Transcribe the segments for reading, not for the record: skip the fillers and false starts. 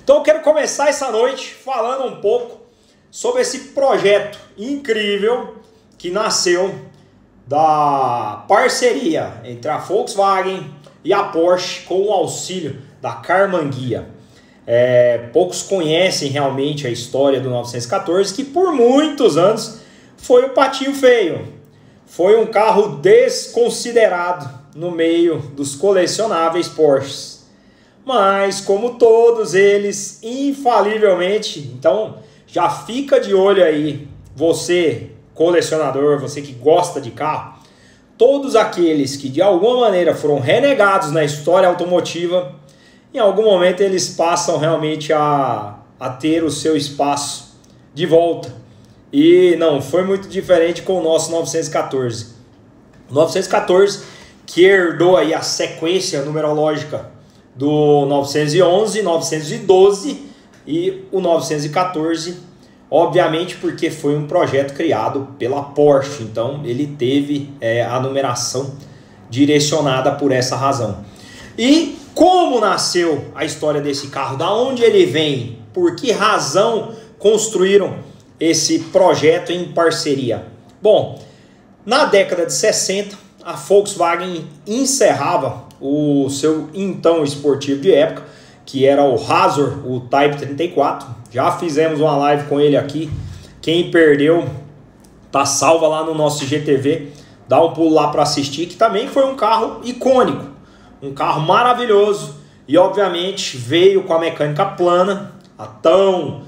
Então eu quero começar essa noite falando um pouco sobre esse projeto incrível que nasceu da parceria entre a Volkswagen e a Porsche com o auxílio da Karmann Ghia. Poucos conhecem realmente a história do 914, que por muitos anos foi o patinho feio. Foi um carro desconsiderado no meio dos colecionáveis Porsches. Mas como todos eles, infalivelmente, então já fica de olho aí, você colecionador, você que gosta de carro, todos aqueles que de alguma maneira foram renegados na história automotiva, em algum momento eles passam realmente a ter o seu espaço de volta. E não foi muito diferente com o nosso 914. O 914 que herdou aí a sequência numerológica do 911, 912 e o 914, obviamente porque foi um projeto criado pela Porsche, então ele teve a numeração direcionada por essa razão. E como nasceu a história desse carro? Da onde ele vem? Por que razão construíram esse projeto em parceria? Bom, na década de 60, a Volkswagen encerrava o seu então esportivo de época, que era o Razor, o Type 34. Já fizemos uma live com ele aqui. Quem perdeu, tá salva lá no nosso IGTV. Dá um pulo lá para assistir, que também foi um carro icônico. Um carro maravilhoso. E obviamente veio com a mecânica plana, a tão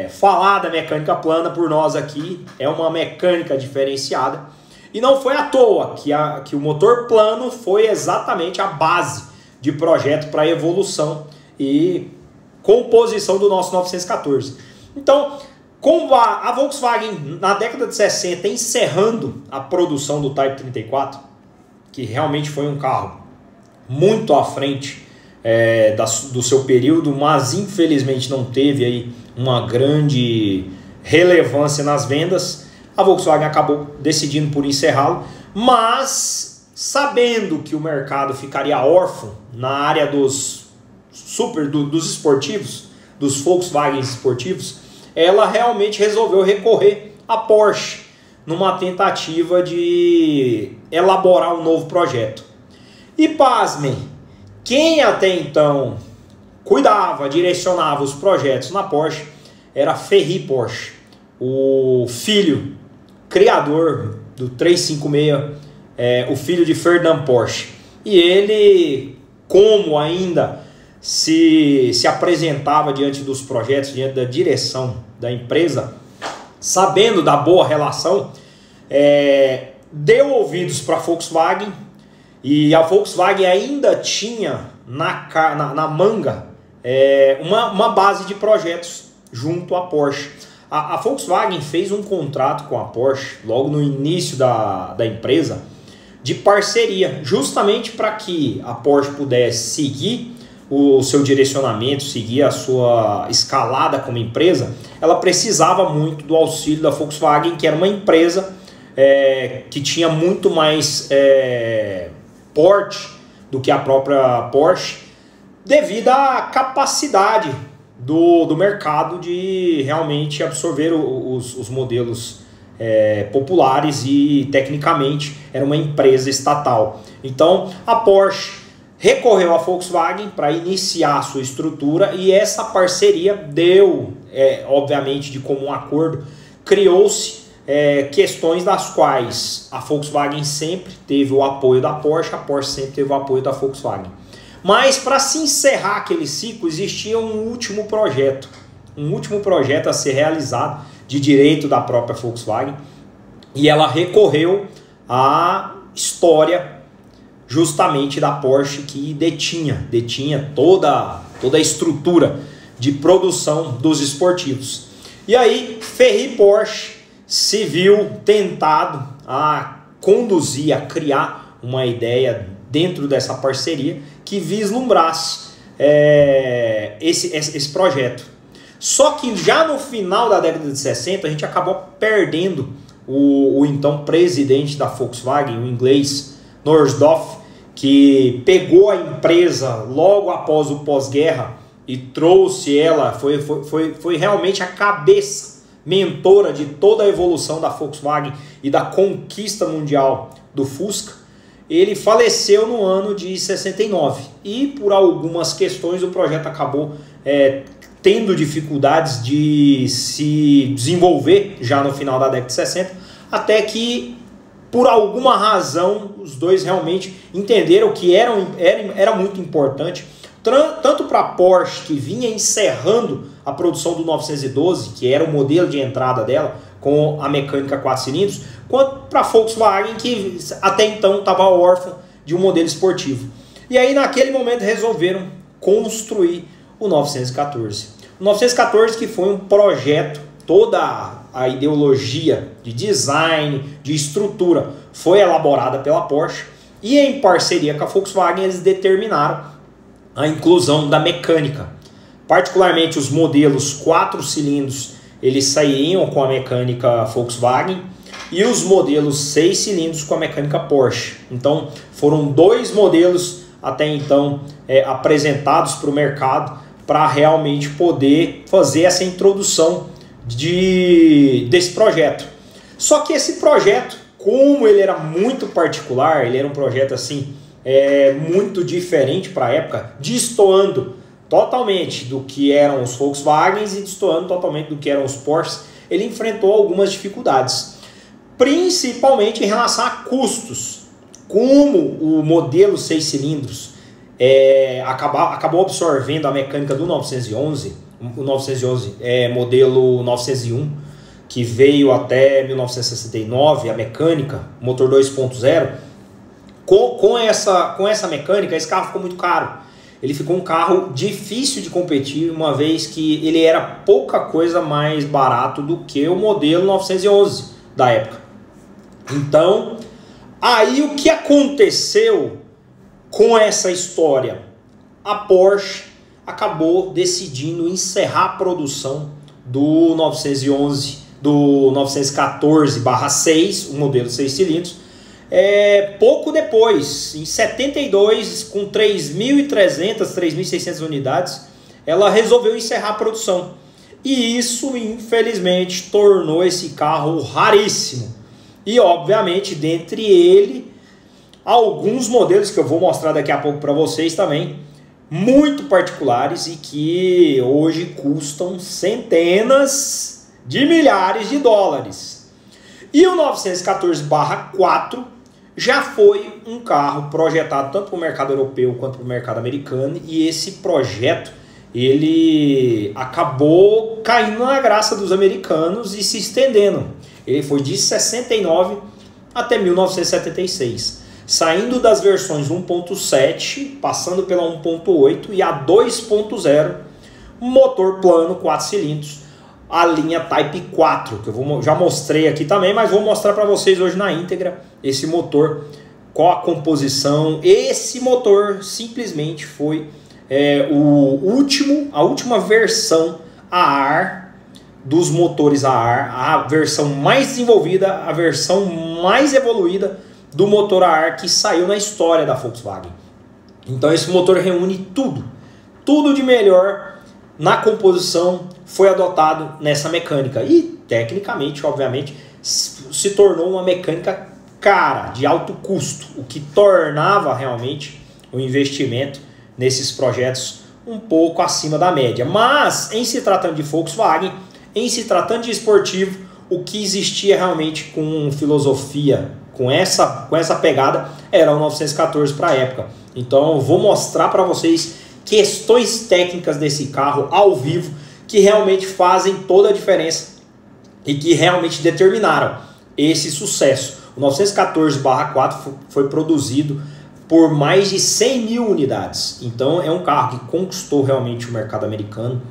falada mecânica plana por nós aqui. É uma mecânica diferenciada. E não foi à toa que o motor plano foi exatamente a base de projeto para evolução e composição do nosso 914. Então, com a Volkswagen na década de 60 encerrando a produção do Type 34, que realmente foi um carro muito à frente do seu período, mas infelizmente não teve aí uma grande relevância nas vendas, a Volkswagen acabou decidindo por encerrá-lo, mas sabendo que o mercado ficaria órfão na área dos esportivos, dos Volkswagen esportivos, ela realmente resolveu recorrer à Porsche numa tentativa de elaborar um novo projeto. E pasmem, quem até então cuidava, direcionava os projetos na Porsche era Ferry Porsche, o filho criador do 356, o filho de Ferdinand Porsche. E ele, como ainda se apresentava diante dos projetos, diante da direção da empresa, sabendo da boa relação, deu ouvidos para a Volkswagen, e a Volkswagen ainda tinha na manga uma base de projetos junto à Porsche. A Volkswagen fez um contrato com a Porsche logo no início da empresa de parceria, justamente para que a Porsche pudesse seguir o seu direcionamento, seguir a sua escalada como empresa. Ela precisava muito do auxílio da Volkswagen, que era uma empresa que tinha muito mais porte do que a própria Porsche, devido à capacidade do mercado de realmente absorver os modelos populares, e tecnicamente era uma empresa estatal. Então a Porsche recorreu à Volkswagen para iniciar a sua estrutura, e essa parceria deu, obviamente de comum acordo, criou-se questões das quais a Volkswagen sempre teve o apoio da Porsche, a Porsche sempre teve o apoio da Volkswagen. Mas para se encerrar aquele ciclo, existia um último projeto a ser realizado de direito da própria Volkswagen, e ela recorreu à história justamente da Porsche, que detinha toda a estrutura de produção dos esportivos. E aí Ferry Porsche se viu tentado a conduzir, a criar uma ideia dentro dessa parceria que vislumbrasse esse projeto. Só que já no final da década de 60 a gente acabou perdendo o então presidente da Volkswagen, o inglês Norsdorf, que pegou a empresa logo após o pós-guerra e trouxe ela, foi realmente a cabeça mentora de toda a evolução da Volkswagen e da conquista mundial do Fusca. Ele faleceu no ano de 69 e por algumas questões o projeto acabou tendo dificuldades de se desenvolver já no final da década de 60, até que por alguma razão os dois realmente entenderam que era muito importante, tanto para a Porsche, que vinha encerrando a produção do 912, que era o modelo de entrada dela, com a mecânica 4 cilindros, quanto para a Volkswagen, que até então estava órfã de um modelo esportivo. E aí naquele momento resolveram construir o 914. O 914 que foi um projeto, toda a ideologia de design, de estrutura, foi elaborada pela Porsche, e em parceria com a Volkswagen eles determinaram a inclusão da mecânica. Particularmente os modelos 4 cilindros, eles sairiam com a mecânica Volkswagen, e os modelos 6 cilindros com a mecânica Porsche. Então foram dois modelos até então apresentados para o mercado para realmente poder fazer essa introdução desse projeto. Só que esse projeto, como ele era muito particular, ele era um projeto assim muito diferente para a época, destoando totalmente do que eram os Volkswagens e destoando totalmente do que eram os Porsches, ele enfrentou algumas dificuldades, principalmente em relação a custos. Como o modelo 6 cilindros acabou absorvendo a mecânica do 911, o 911 modelo 901, que veio até 1969, a mecânica, motor 2.0, com essa mecânica, esse carro ficou muito caro. Ele ficou um carro difícil de competir, uma vez que ele era pouca coisa mais barato do que o modelo 911 da época. Então, aí o que aconteceu com essa história? A Porsche acabou decidindo encerrar a produção do 911, do 914/6, o modelo 6 cilindros, pouco depois, em 72, com 3.300, 3.600 unidades, ela resolveu encerrar a produção. E isso, infelizmente, tornou esse carro raríssimo. E, obviamente, dentre ele, alguns modelos que eu vou mostrar daqui a pouco para vocês também, muito particulares e que hoje custam centenas de milhares de dólares. E o 914/4 já foi um carro projetado tanto para o mercado europeu quanto para o mercado americano, e esse projeto ele acabou caindo na graça dos americanos e se estendendo. Ele foi de 69 até 1976, saindo das versões 1.7, passando pela 1.8 e a 2.0, motor plano 4 cilindros, a linha Type 4, que eu já mostrei aqui também, mas vou mostrar para vocês hoje na íntegra esse motor, qual a composição. Esse motor simplesmente foi a última versão a ar dos motores a ar, a versão mais desenvolvida, a versão mais evoluída do motor a ar que saiu na história da Volkswagen. Então esse motor reúne tudo de melhor na composição, foi adotado nessa mecânica e tecnicamente, obviamente, se tornou uma mecânica cara, de alto custo, o que tornava realmente o investimento nesses projetos um pouco acima da média. Mas em se tratando de Volkswagen, em se tratando de esportivo, o que existia realmente com filosofia, com essa pegada, era o 914 para a época. Então eu vou mostrar para vocês questões técnicas desse carro ao vivo que realmente fazem toda a diferença e que realmente determinaram esse sucesso. O 914/4 foi produzido por mais de 100 mil unidades. Então é um carro que conquistou realmente o mercado americano,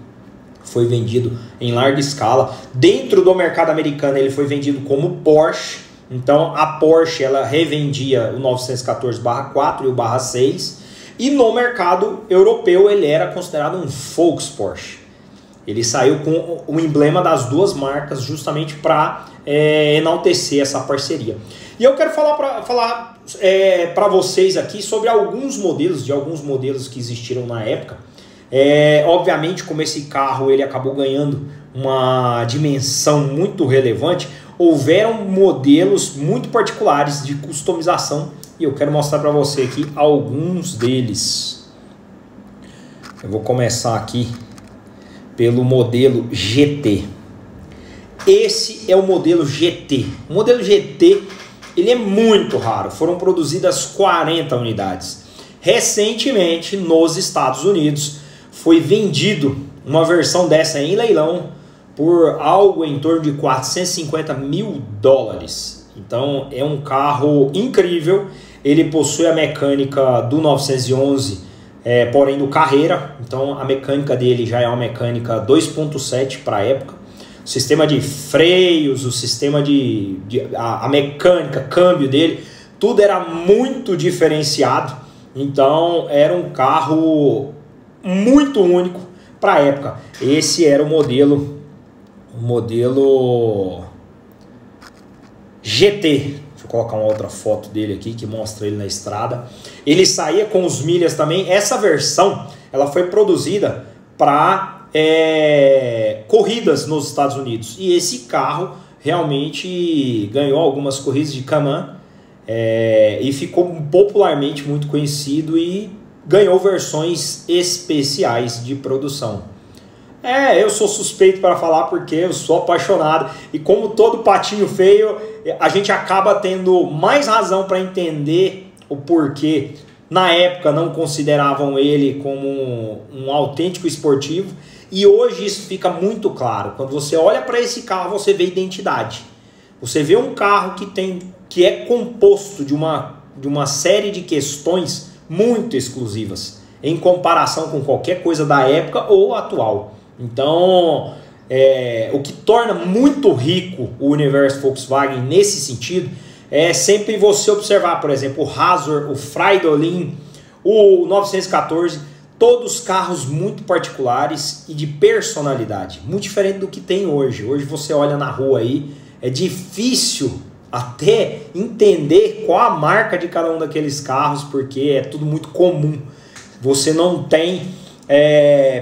foi vendido em larga escala. Dentro do mercado americano ele foi vendido como Porsche. Então a Porsche ela revendia o 914/4 e o /6. E no mercado europeu ele era considerado um Volks-Porsche. Ele saiu com o emblema das duas marcas justamente para enaltecer essa parceria. E eu quero falar para vocês aqui sobre alguns modelos que existiram na época, Obviamente, como esse carro ele acabou ganhando uma dimensão muito relevante, houveram modelos muito particulares de customização e eu quero mostrar para você aqui alguns deles. Eu vou começar aqui pelo modelo GT. Esse é o modelo GT. O modelo GT ele é muito raro, foram produzidas 40 unidades. Recentemente, nos Estados Unidos, foi vendido uma versão dessa em leilão por algo em torno de 450 mil dólares. Então é um carro incrível, ele possui a mecânica do 911, porém do Carrera, então a mecânica dele já é uma mecânica 2.7 para a época. O sistema de freios, o sistema a mecânica, câmbio dele, tudo era muito diferenciado. Então era um carro muito único para a época. Esse era o modelo GT. Deixa eu colocar uma outra foto dele aqui que mostra ele na estrada. Ele saía com os milhas também. Essa versão ela foi produzida para corridas nos Estados Unidos. E esse carro realmente ganhou algumas corridas de Cayman e ficou popularmente muito conhecido e ganhou versões especiais de produção. Eu sou suspeito para falar porque eu sou apaixonado e como todo patinho feio, a gente acaba tendo mais razão para entender o porquê na época não consideravam ele como um autêntico esportivo e hoje isso fica muito claro. Quando você olha para esse carro, você vê identidade. Você vê um carro que é composto de uma série de questões muito exclusivas em comparação com qualquer coisa da época ou atual. Então, o que torna muito rico o universo Volkswagen nesse sentido é sempre você observar, por exemplo, o Razor, o Fridolin, o 914, todos carros muito particulares e de personalidade, muito diferente do que tem hoje. Hoje você olha na rua aí, é difícil até entender qual a marca de cada um daqueles carros, porque é tudo muito comum. Você não tem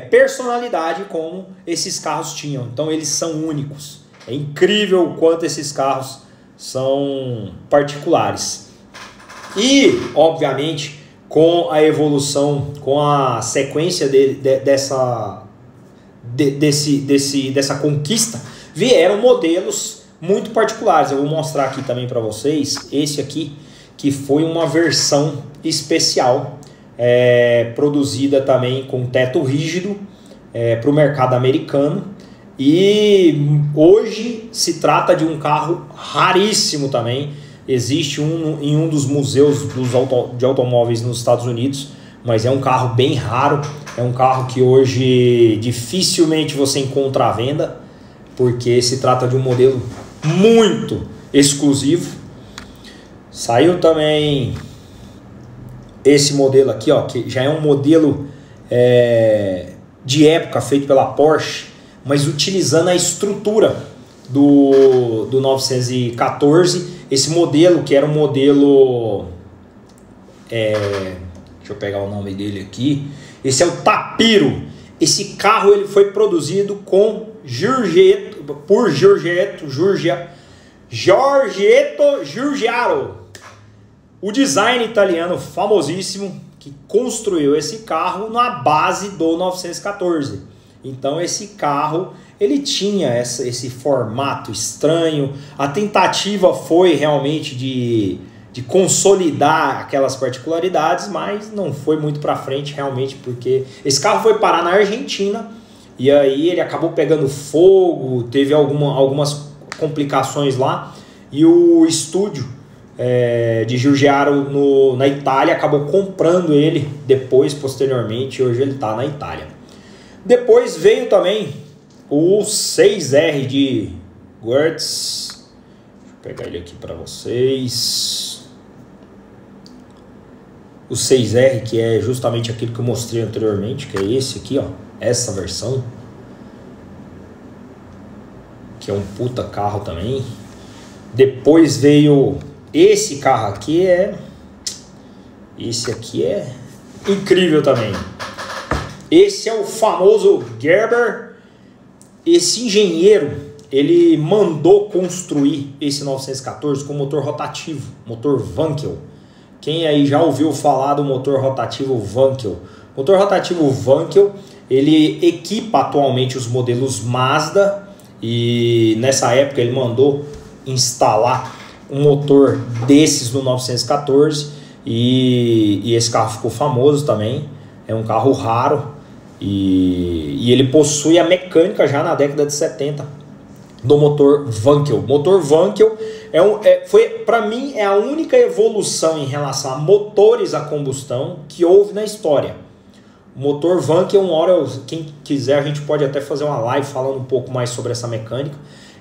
personalidade como esses carros tinham. Então eles são únicos. É incrível o quanto esses carros são particulares. E, obviamente, com a evolução, com a sequência dessa conquista, vieram modelos muito particulares. Eu vou mostrar aqui também para vocês esse aqui, que foi uma versão especial, produzida também com teto rígido para o mercado americano. E hoje se trata de um carro raríssimo também. Existe em um dos museus de automóveis nos Estados Unidos, mas é um carro bem raro. É um carro que hoje dificilmente você encontra à venda, porque se trata de um modelo muito exclusivo. Saiu também esse modelo aqui, ó, que já é um modelo de época feito pela Porsche, mas utilizando a estrutura do 914. Esse modelo, que era um modelo... deixa eu pegar o nome dele aqui. Esse é o Tapiro. Esse carro ele foi produzido por Giorgetto Giugiaro, o design italiano famosíssimo que construiu esse carro na base do 914. Então esse carro ele tinha esse formato estranho. A tentativa foi realmente de consolidar aquelas particularidades, mas não foi muito para frente realmente, porque esse carro foi parar na Argentina e aí ele acabou pegando fogo, teve algumas complicações lá e o estúdio de Giugiaro na Itália acabou comprando ele depois, posteriormente. Hoje ele está na Itália. Depois veio também o 6R de Goertz. Deixa eu pegar ele aqui para vocês. O 6R, que é justamente aquilo que eu mostrei anteriormente, que é esse aqui, ó, essa versão, que é um puta carro também. Depois veio esse carro aqui, esse aqui é incrível também. Esse é o famoso Gerber. Esse engenheiro, ele mandou construir esse 914 com motor rotativo, motor Wankel. Quem aí já ouviu falar do motor rotativo Wankel? Motor rotativo Wankel, ele equipa atualmente os modelos Mazda e nessa época ele mandou instalar um motor desses no 914 e esse carro ficou famoso também. É um carro raro e ele possui a mecânica já na década de 70 do motor Wankel. O motor Wankel foi, para mim, é a única evolução em relação a motores a combustão que houve na história. O motor Wankel, uma hora, quem quiser, a gente pode até fazer uma live falando um pouco mais sobre essa mecânica.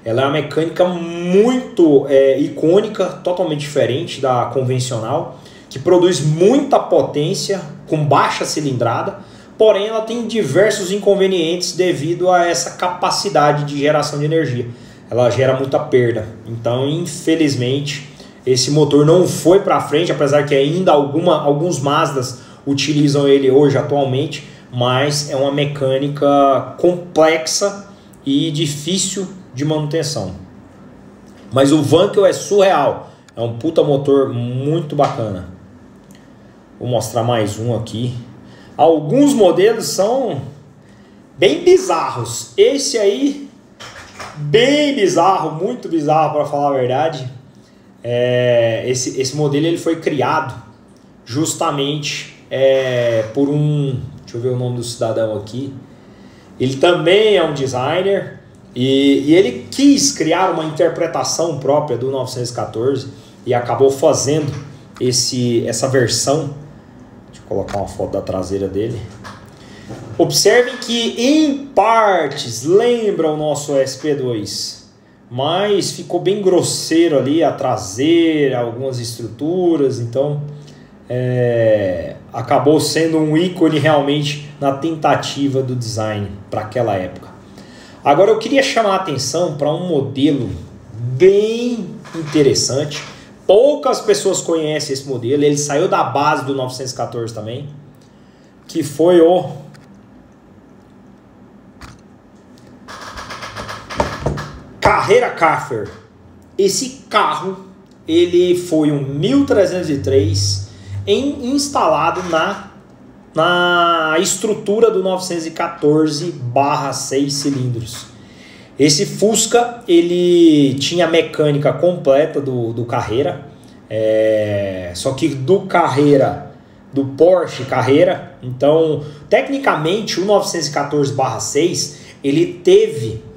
Ela é uma mecânica muito icônica, totalmente diferente da convencional, que produz muita potência com baixa cilindrada, porém ela tem diversos inconvenientes devido a essa capacidade de geração de energia. Ela gera muita perda, então infelizmente esse motor não foi para frente, apesar que ainda alguns Mazdas utilizam ele hoje atualmente, mas é uma mecânica complexa e difícil de manutenção. Mas o Wankel é surreal, é um puta motor muito bacana. Vou mostrar mais um aqui. Alguns modelos são bem bizarros. Esse aí, bem bizarro, muito bizarro para falar a verdade. Esse modelo ele foi criado justamente por deixa eu ver o nome do cidadão aqui. Ele também é um designer e ele quis criar uma interpretação própria do 914 e acabou fazendo essa versão. Deixa eu colocar uma foto da traseira dele. Observem que em partes lembra o nosso SP2, mas ficou bem grosseiro ali a traseira, algumas estruturas, então acabou sendo um ícone realmente na tentativa do design para aquela época. Agora eu queria chamar a atenção para um modelo bem interessante. Poucas pessoas conhecem esse modelo, ele saiu da base do 914 também, que foi o Carrera Caffer. Esse carro, ele foi um 1303 instalado na estrutura do 914/6 cilindros. Esse Fusca, ele tinha a mecânica completa do Carrera, só que do Porsche Carrera. Então, tecnicamente, o 914/6, ele teve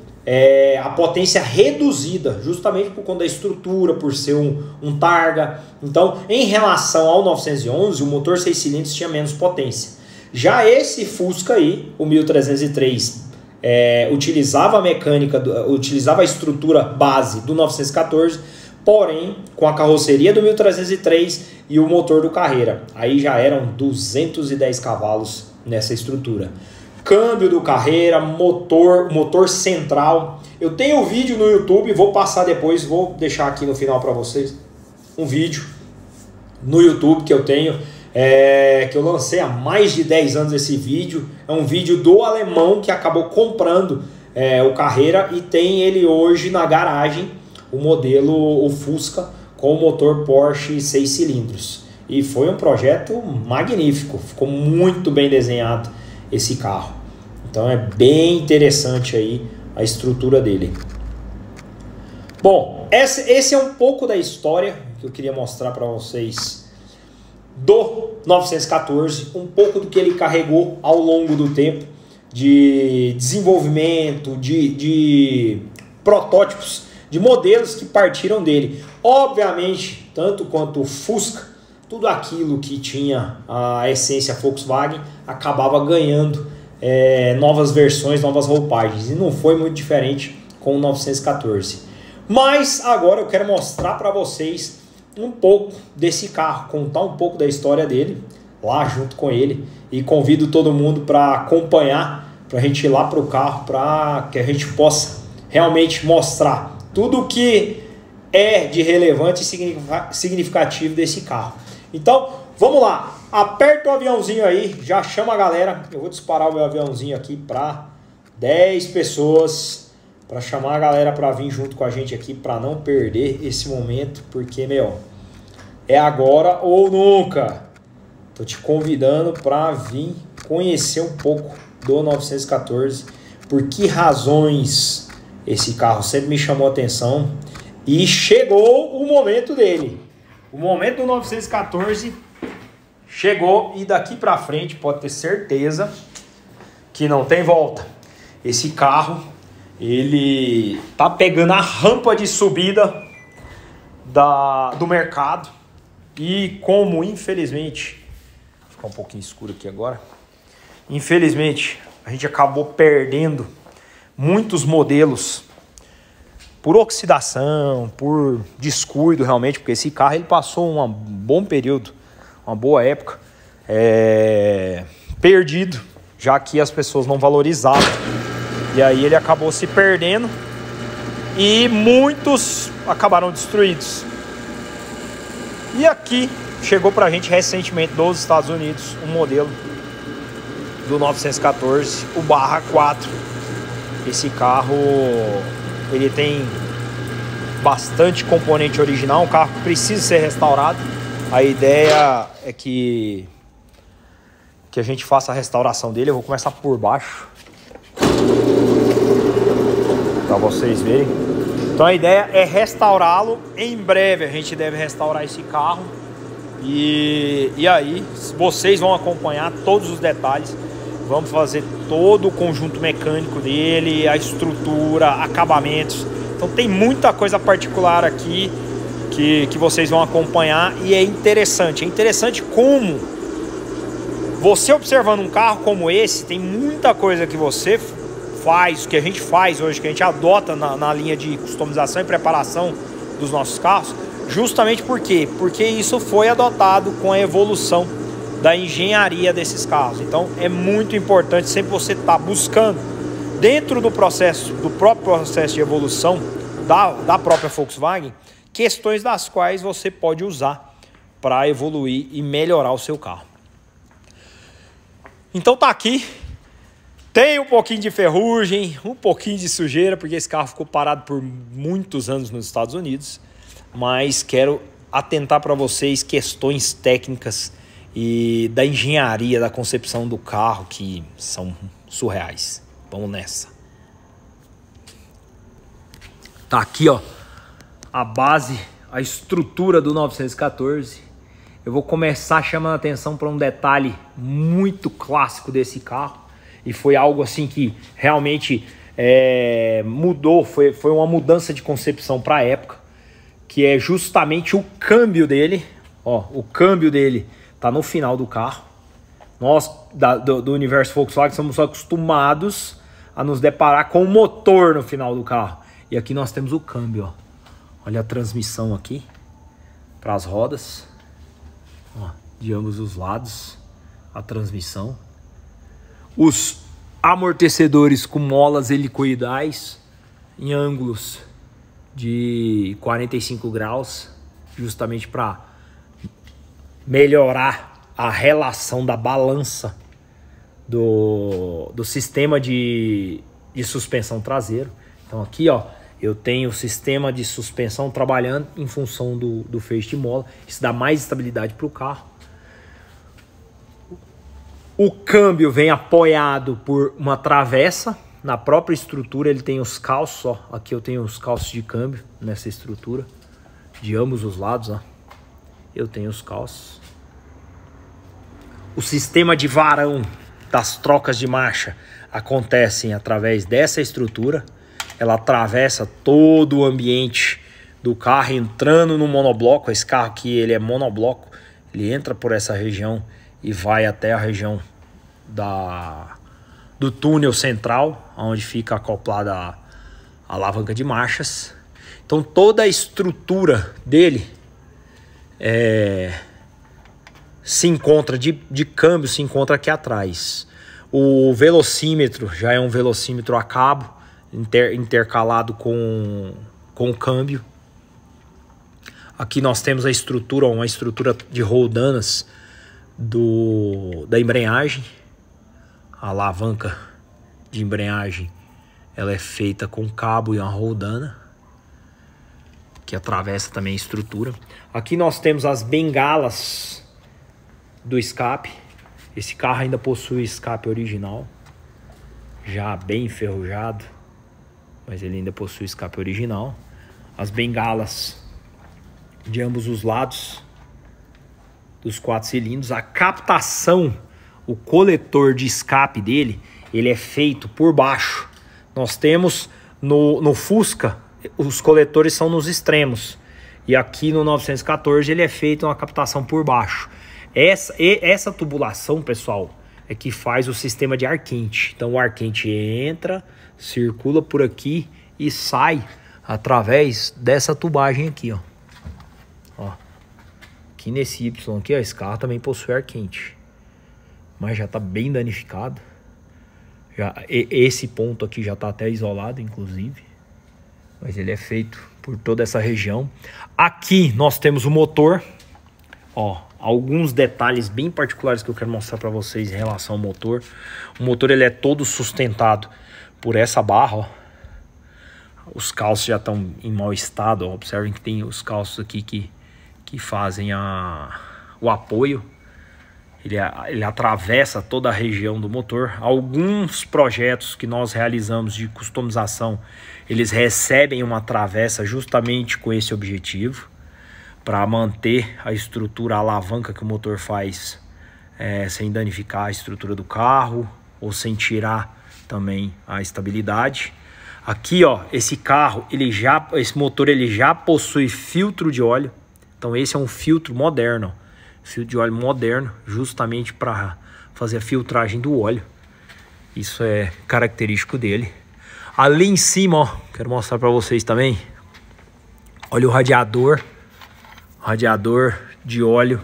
a potência reduzida, justamente por conta da estrutura, por ser um Targa. Então, em relação ao 911, o motor 6 cilindros tinha menos potência. Já esse Fusca aí, o 1303, utilizava a mecânica, utilizava a estrutura base do 914, porém com a carroceria do 1303 e o motor do Carrera. Aí já eram 210 cavalos nessa estrutura. Câmbio do Carrera, motor central. Eu tenho um vídeo no YouTube, vou passar depois, vou deixar aqui no final para vocês um vídeo no YouTube que eu tenho, que eu lancei há mais de 10 anos esse vídeo. É um vídeo do alemão que acabou comprando o Carrera e tem ele hoje na garagem, o Fusca com o motor Porsche 6 cilindros. E foi um projeto magnífico, ficou muito bem desenhado esse carro. Então é bem interessante aí a estrutura dele. Bom, esse é um pouco da história que eu queria mostrar para vocês do 914, um pouco do que ele carregou ao longo do tempo de desenvolvimento, de protótipos, de modelos que partiram dele. Obviamente, tanto quanto o Fusca, tudo aquilo que tinha a essência Volkswagen acabava ganhando novas versões, novas roupagens. E não foi muito diferente com o 914. Mas agora eu quero mostrar para vocês um pouco desse carro, contar um pouco da história dele, lá junto com ele. E convido todo mundo para acompanhar, para a gente ir lá para o carro, para que a gente possa realmente mostrar tudo o que é de relevante e significativo desse carro. Então, vamos lá. Aperta o aviãozinho aí, já chama a galera. Eu vou disparar o meu aviãozinho aqui para 10 pessoas, para chamar a galera para vir junto com a gente aqui, para não perder esse momento, porque, meu, é agora ou nunca. Tô te convidando para vir conhecer um pouco do 914, por que razões esse carro sempre me chamou a atenção e chegou o momento dele. O momento do 914 chegou e daqui para frente pode ter certeza que não tem volta. Esse carro, ele tá pegando a rampa de subida do mercado e como infelizmente, vou ficar um pouquinho escuro aqui agora, infelizmente a gente acabou perdendo muitos modelos por oxidação, por descuido realmente, porque esse carro ele passou um bom período, uma boa época, perdido, já que as pessoas não valorizavam. E aí ele acabou se perdendo e muitos acabaram destruídos. E aqui chegou pra gente recentemente dos Estados Unidos um modelo do 914, o barra 4. Esse carro, ele tem bastante componente original, um carro que precisa ser restaurado. A ideia é que a gente faça a restauração dele. Eu vou começar por baixo, para vocês verem. Então a ideia é restaurá-lo. Em breve a gente deve restaurar esse carro. E aí vocês vão acompanhar todos os detalhes. Vamos fazer todo o conjunto mecânico dele, a estrutura, acabamentos. Então tem muita coisa particular aqui que vocês vão acompanhar. E é interessante como você observando um carro como esse, tem muita coisa que você faz, que a gente faz hoje, que a gente adota na linha de customização e preparação dos nossos carros, justamente por quê? Porque isso foi adotado com a evolução da engenharia desses carros. Então é muito importante sempre você estar buscando dentro do próprio processo de evolução da própria Volkswagen, questões das quais você pode usar para evoluir e melhorar o seu carro. Então tá aqui, tem um pouquinho de ferrugem, um pouquinho de sujeira, porque esse carro ficou parado por muitos anos nos Estados Unidos, mas quero atentar para vocês questões técnicas e da engenharia, da concepção do carro, que são surreais. Vamos nessa. Tá aqui, ó, a base, a estrutura do 914. Eu vou começar chamando a atenção para um detalhe muito clássico desse carro. E foi algo assim que realmente mudou, foi uma mudança de concepção para a época, que é justamente o câmbio dele. Ó, o câmbio dele tá no final do carro. Nós do universo Volkswagen somos acostumados a nos deparar com o motor no final do carro. E aqui nós temos o câmbio, ó. Olha a transmissão aqui para as rodas, ó, de ambos os lados, a transmissão. Os amortecedores com molas helicoidais em ângulos de 45 graus, justamente para melhorar a relação da balança do sistema de suspensão traseiro. Então aqui, ó, eu tenho o sistema de suspensão trabalhando em função do feixe de mola. Isso dá mais estabilidade para o carro. O câmbio vem apoiado por uma travessa. Na própria estrutura ele tem os calços, ó. Aqui eu tenho os calços de câmbio nessa estrutura, de ambos os lados, ó. Eu tenho os calços. O sistema de varão das trocas de marcha acontecem através dessa estrutura. Ela atravessa todo o ambiente do carro, entrando no monobloco. Esse carro aqui, ele é monobloco. Ele entra por essa região e vai até a região do túnel central, onde fica acoplada a alavanca de marchas. Então toda a estrutura dele se encontra de câmbio, se encontra aqui atrás. O velocímetro já é um velocímetro a cabo, intercalado com o câmbio. Aqui nós temos a estrutura, uma estrutura de roldanas da embreagem. A alavanca de embreagem, ela é feita com cabo e uma roldana, que atravessa também a estrutura. Aqui nós temos as bengalas do escape. Esse carro ainda possui escape original, já bem enferrujado, mas ele ainda possui escape original. As bengalas de ambos os lados dos 4 cilindros. A captação, o coletor de escape dele, ele é feito por baixo. Nós temos no Fusca, os coletores são nos extremos. E aqui no 914 ele é feito uma captação por baixo. Essa tubulação, pessoal, é que faz o sistema de ar quente. Então o ar quente entra, circula por aqui e sai através dessa tubagem aqui, ó. Aqui nesse Y aqui, ó, esse carro também possui ar quente, mas já tá bem danificado. Esse ponto aqui já tá até isolado, inclusive. Mas ele é feito por toda essa região. Aqui nós temos o motor. Ó, alguns detalhes bem particulares que eu quero mostrar para vocês em relação ao motor. O motor, ele é todo sustentado por essa barra, ó. Os calços já estão em mau estado, ó. Observem que tem os calços aqui que fazem o apoio. Ele atravessa toda a região do motor. Alguns projetos que nós realizamos de customização, eles recebem uma travessa justamente com esse objetivo, para manter a estrutura, a alavanca que o motor faz, sem danificar a estrutura do carro ou sem tirar também a estabilidade. Aqui, ó, esse motor ele já possui filtro de óleo. Então esse é um filtro moderno, filtro de óleo moderno, justamente para fazer a filtragem do óleo. Isso é característico dele. Ali em cima, ó, quero mostrar para vocês também. Olha o radiador de óleo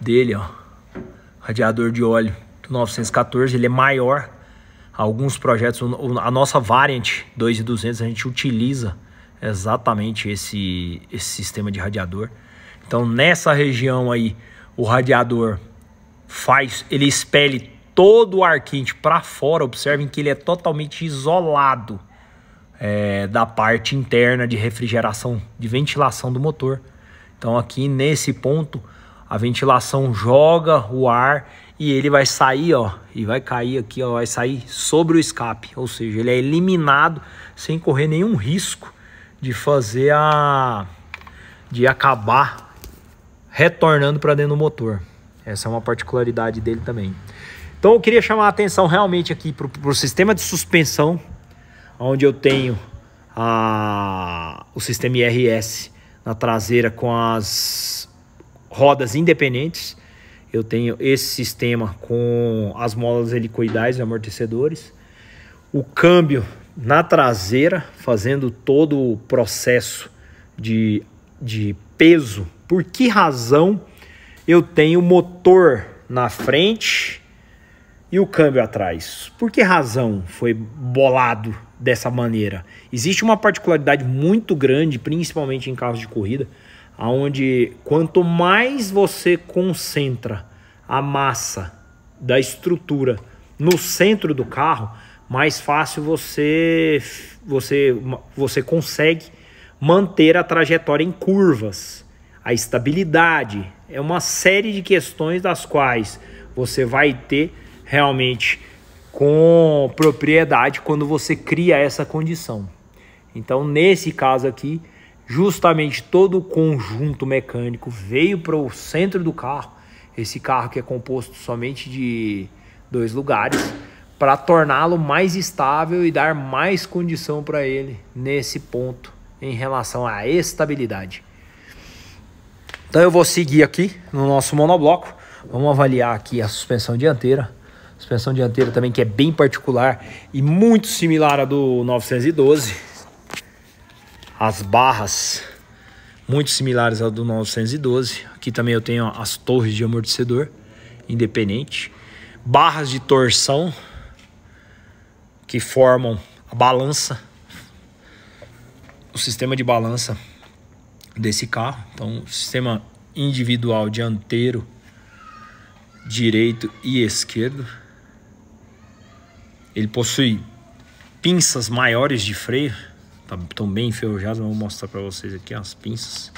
dele, ó. Radiador de óleo do 914, ele é maior. Alguns projetos, a nossa Variant 2200, a gente utiliza exatamente esse sistema de radiador. Então nessa região aí, o radiador ele expele todo o ar quente para fora. Observem que ele é totalmente isolado da parte interna de refrigeração, de ventilação do motor. Então aqui nesse ponto, a ventilação joga o ar e ele vai sair, ó, e vai cair aqui, ó, vai sair sobre o escape. Ou seja, ele é eliminado sem correr nenhum risco de acabar retornando para dentro do motor. Essa é uma particularidade dele também. Então eu queria chamar a atenção realmente aqui para o sistema de suspensão, onde eu tenho o sistema IRS na traseira com as rodas independentes. Eu tenho esse sistema com as molas helicoidais e amortecedores. O câmbio na traseira, fazendo todo o processo de peso. Por que razão eu tenho o motor na frente e o câmbio atrás? Por que razão foi bolado dessa maneira? Existe uma particularidade muito grande, principalmente em carros de corrida, onde quanto mais você concentra a massa da estrutura no centro do carro, mais fácil você consegue manter a trajetória em curvas. A estabilidade é uma série de questões das quais você vai ter realmente com propriedade quando você cria essa condição. Então, nesse caso aqui, justamente todo o conjunto mecânico veio para o centro do carro. Esse carro que é composto somente de 2 lugares, para torná-lo mais estável e dar mais condição para ele nesse ponto em relação à estabilidade. Então eu vou seguir aqui no nosso monobloco. Vamos avaliar aqui a suspensão dianteira. Suspensão dianteira também que é bem particular e muito similar à do 912. As barras muito similares ao do 912. Aqui também eu tenho as torres de amortecedor independente. Barras de torção que formam a balança, o sistema de balança desse carro. Então, o sistema individual dianteiro direito e esquerdo. Ele possui pinças maiores de freio, estão bem enferrujadas, mas vou mostrar para vocês aqui as pinças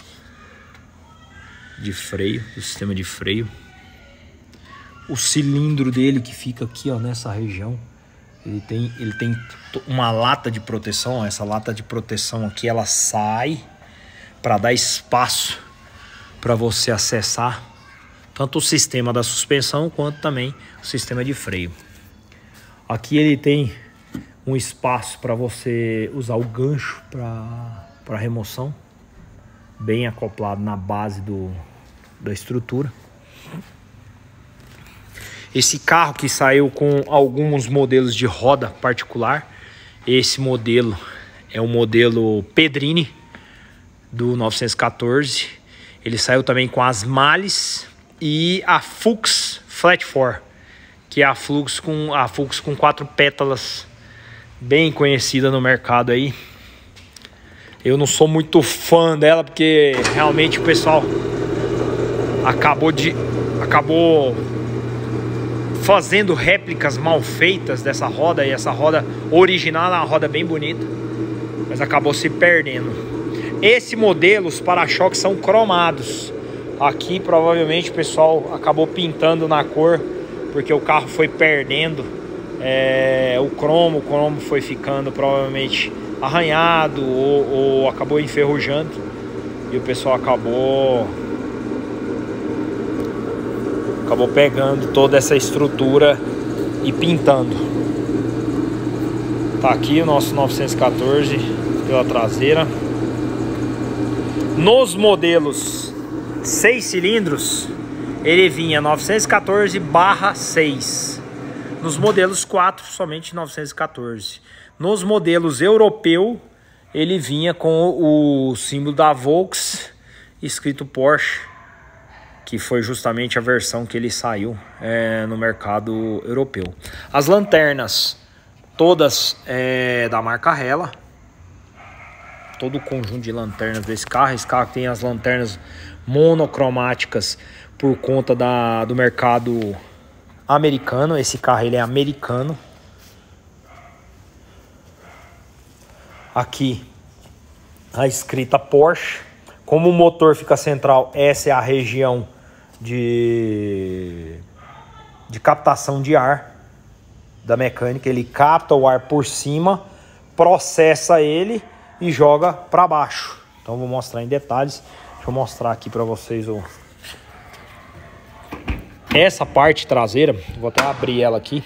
de freio, do sistema de freio. O cilindro dele que fica aqui, ó, nessa região, ele tem uma lata de proteção, ó, essa lata de proteção aqui, ela sai para dar espaço para você acessar tanto o sistema da suspensão quanto também o sistema de freio. Aqui ele tem um espaço para você usar o gancho para remoção, bem acoplado na base da estrutura. Esse carro que saiu com alguns modelos de roda particular, esse modelo é o modelo Pedrini do 914. Ele saiu também com as Males e a Fuchs Flat 4, que é a Fuchs com 4 pétalas, bem conhecida no mercado aí. Eu não sou muito fã dela porque realmente o pessoal acabou fazendo réplicas mal feitas dessa roda, e essa roda original é uma roda bem bonita, mas acabou se perdendo. Esse modelo, os para-choques são cromados. Aqui provavelmente o pessoal acabou pintando na cor, porque o carro foi perdendo o cromo foi ficando provavelmente arranhado ou acabou enferrujando, e o pessoal acabou pegando toda essa estrutura e pintando. Tá aqui o nosso 914 pela traseira. Nos modelos 6 cilindros, ele vinha 914/6. Nos modelos 4, somente 914. Nos modelos europeu, ele vinha com o símbolo da Volks escrito Porsche, que foi justamente a versão que ele saiu no mercado europeu. As lanternas, todas da marca Hella. Todo o conjunto de lanternas desse carro. Esse carro tem as lanternas monocromáticas por conta do mercado americano. Esse carro ele é americano. Aqui a escrita Porsche. Como o motor fica central, essa é a região de captação de ar da mecânica. Ele capta o ar por cima, processa ele e joga para baixo. Então vou mostrar em detalhes. Deixa eu mostrar aqui para vocês essa parte traseira. Vou até abrir ela aqui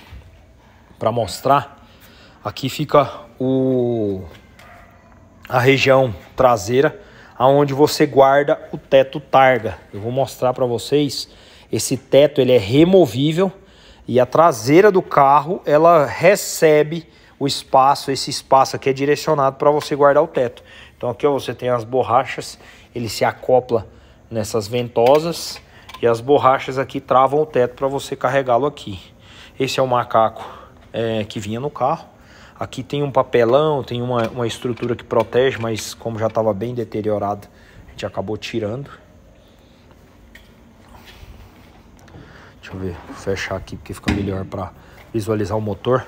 para mostrar. Aqui fica a região traseira, aonde você guarda o teto targa. Eu vou mostrar para vocês. Esse teto ele é removível e a traseira do carro ela recebe o espaço. Esse espaço aqui é direcionado para você guardar o teto. Então aqui ó, você tem as borrachas, ele se acopla nessas ventosas e as borrachas aqui travam o teto para você carregá-lo aqui. Esse é o macaco que vinha no carro. Aqui tem um papelão, tem uma estrutura que protege, mas como já estava bem deteriorado, a gente acabou tirando. Deixa eu ver, vou fechar aqui porque fica melhor para visualizar o motor.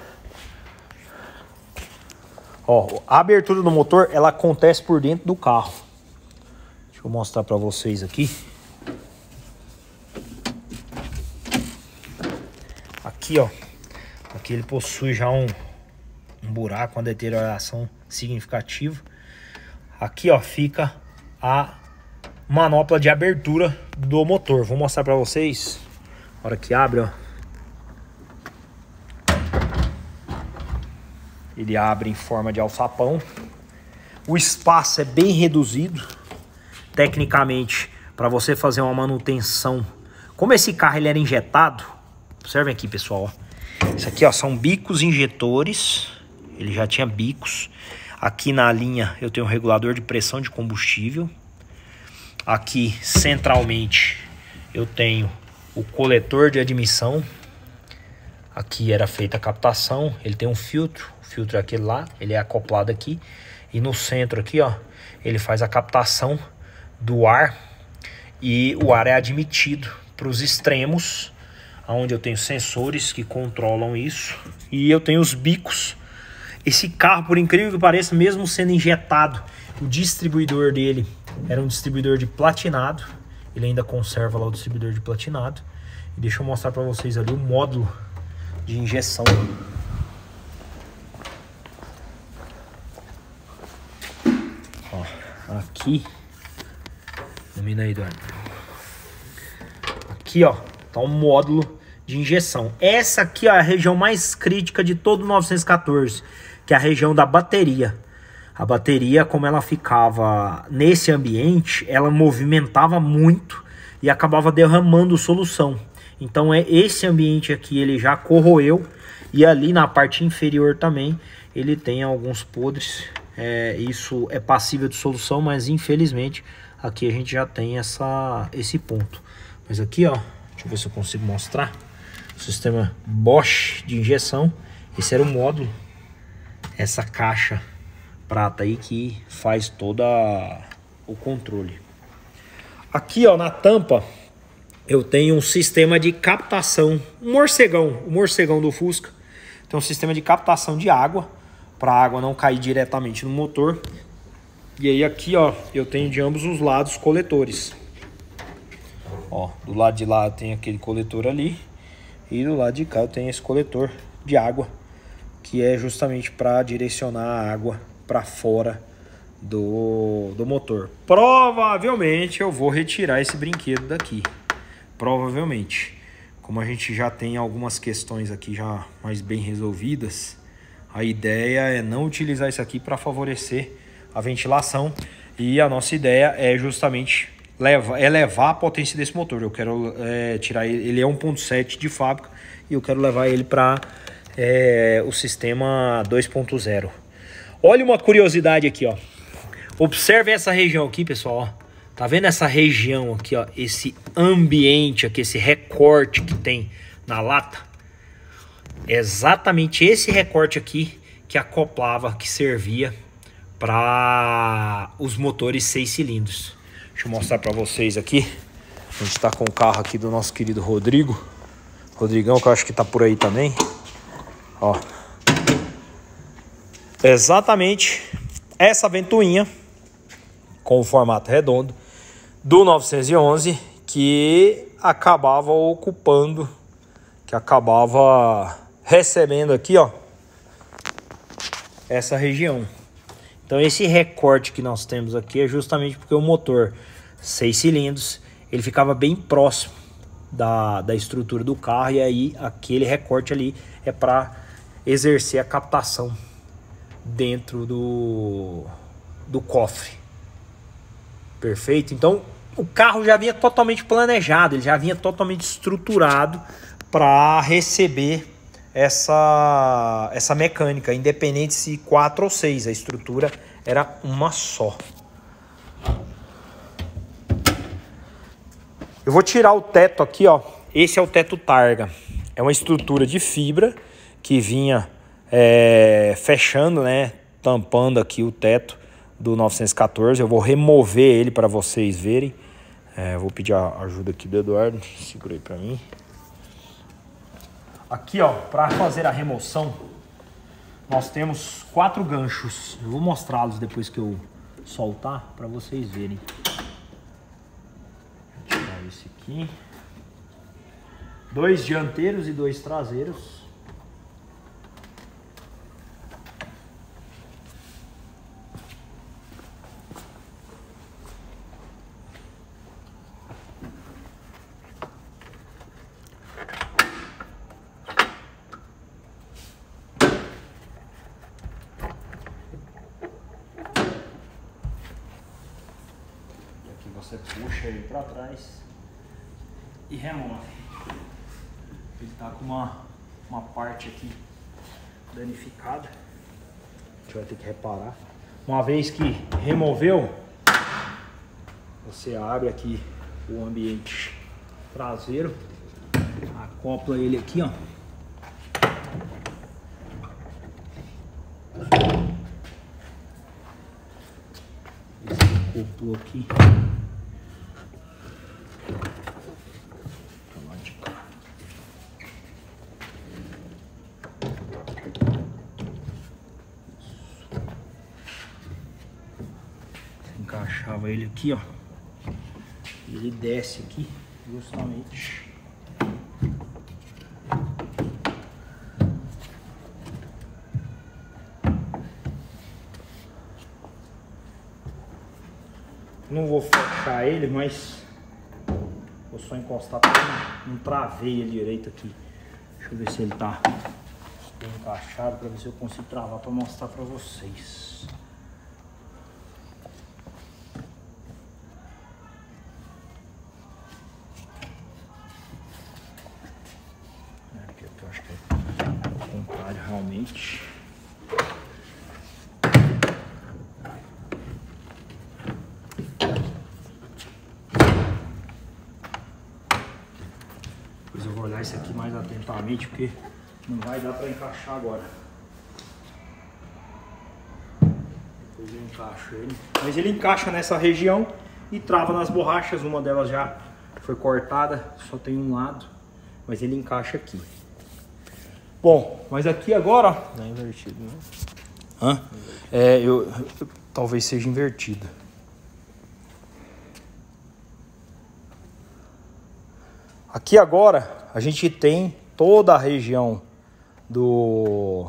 Ó, a abertura do motor, ela acontece por dentro do carro. Deixa eu mostrar para vocês aqui. Aqui, ó. Aqui ele possui já um buraco, uma deterioração significativa. Aqui, ó, fica a manopla de abertura do motor. Vou mostrar para vocês. Na hora que abre, ó. Ele abre em forma de alçapão. O espaço é bem reduzido. Tecnicamente, para você fazer uma manutenção. Como esse carro ele era injetado, observem aqui, pessoal. Ó. Isso aqui ó, são bicos injetores. Ele já tinha bicos. Aqui na linha eu tenho um regulador de pressão de combustível. Aqui centralmente eu tenho o coletor de admissão. Aqui era feita a captação. Ele tem um filtro. O filtro é aquele lá. Ele é acoplado aqui. E no centro aqui, ó, ele faz a captação do ar. E o ar é admitido para os extremos, onde eu tenho sensores que controlam isso. E eu tenho os bicos. Esse carro, por incrível que pareça, mesmo sendo injetado, o distribuidor dele era um distribuidor de platinado. Ele ainda conserva lá o distribuidor de platinado. E deixa eu mostrar para vocês ali o módulo de injeção. Ó, aqui. Ilumina aí, Eduardo. Aqui, ó, tá o módulo de injeção. Essa aqui ó, é a região mais crítica de todo o 914, que é a região da bateria. A bateria, como ela ficava nesse ambiente, ela movimentava muito e acabava derramando solução. Então esse ambiente aqui ele já corroeu e ali na parte inferior também ele tem alguns podres. Isso é passível de solução, mas infelizmente aqui a gente já tem esse ponto. Mas aqui ó, deixa eu ver se eu consigo mostrar. O sistema Bosch de injeção. Esse era o módulo. Essa caixa prata aí que faz todo o controle. Aqui ó, na tampa eu tenho um sistema de captação, o morcegão do Fusca. Tem um sistema de captação de água, para a água não cair diretamente no motor. E aí aqui ó, eu tenho de ambos os lados coletores. Ó, do lado de lá tem aquele coletor ali e do lado de cá eu tenho esse coletor de água, que é justamente para direcionar a água para fora do motor. Provavelmente eu vou retirar esse brinquedo daqui. Provavelmente. Como a gente já tem algumas questões aqui já mais bem resolvidas, a ideia é não utilizar isso aqui para favorecer a ventilação. E a nossa ideia é justamente elevar a potência desse motor. Eu quero tirar ele é 1.7 de fábrica e eu quero levar ele para o sistema 2.0. Olha uma curiosidade aqui, ó. Observe essa região aqui, pessoal, ó. Tá vendo essa região aqui, ó? Esse ambiente aqui, esse recorte que tem na lata. É exatamente esse recorte aqui que acoplava, que servia para os motores 6 cilindros. Deixa eu mostrar para vocês aqui. A gente tá com o carro aqui do nosso querido Rodrigo. Rodrigão, que eu acho que tá por aí também. Ó. Exatamente essa ventoinha com o formato redondo do 911 que acabava ocupando, que acabava recebendo aqui, ó, essa região. Então esse recorte que nós temos aqui é justamente porque o motor 6 cilindros, ele ficava bem próximo da estrutura do carro, e aí aquele recorte ali é para exercer a captação dentro do cofre. Perfeito? Então o carro já vinha totalmente planejado, ele já vinha totalmente estruturado para receber essa mecânica, independente se 4 ou 6, a estrutura era uma só. Eu vou tirar o teto aqui, ó. Esse é o teto Targa. É uma estrutura de fibra que vinha fechando, né, tampando aqui o teto do 914. Eu vou remover ele para vocês verem. Vou pedir a ajuda aqui do Eduardo. Segura aí para mim. Aqui, ó, para fazer a remoção, nós temos 4 ganchos. Eu vou mostrá-los depois que eu soltar para vocês verem. Vou tirar esse aqui. 2 dianteiros e 2 traseiros. Você puxa ele para trás e remove. Ele tá com uma parte aqui danificada. A gente vai ter que reparar. Uma vez que removeu, você abre aqui o ambiente traseiro, acopla ele aqui, ó. Esse acoplou aqui. encaixava ele aqui, ó. Ele desce aqui, justamente. Não vou fechar ele, mas vou só encostar porque eu não travei ele direito aqui. Deixa eu ver se ele tá bem encaixado, para ver se eu consigo travar para mostrar para vocês. Aqui eu acho que é o contrário realmente. Depois eu vou olhar isso aqui mais atentamente, porque não vai dar para encaixar agora. Depois eu encaixo ele. Mas ele encaixa nessa região e trava nas borrachas. Uma delas já foi cortada, só tem um lado. Mas ele encaixa aqui. Bom, mas aqui agora... Não é invertido, né? Hã? Talvez seja invertido. Aqui agora a gente tem toda a região do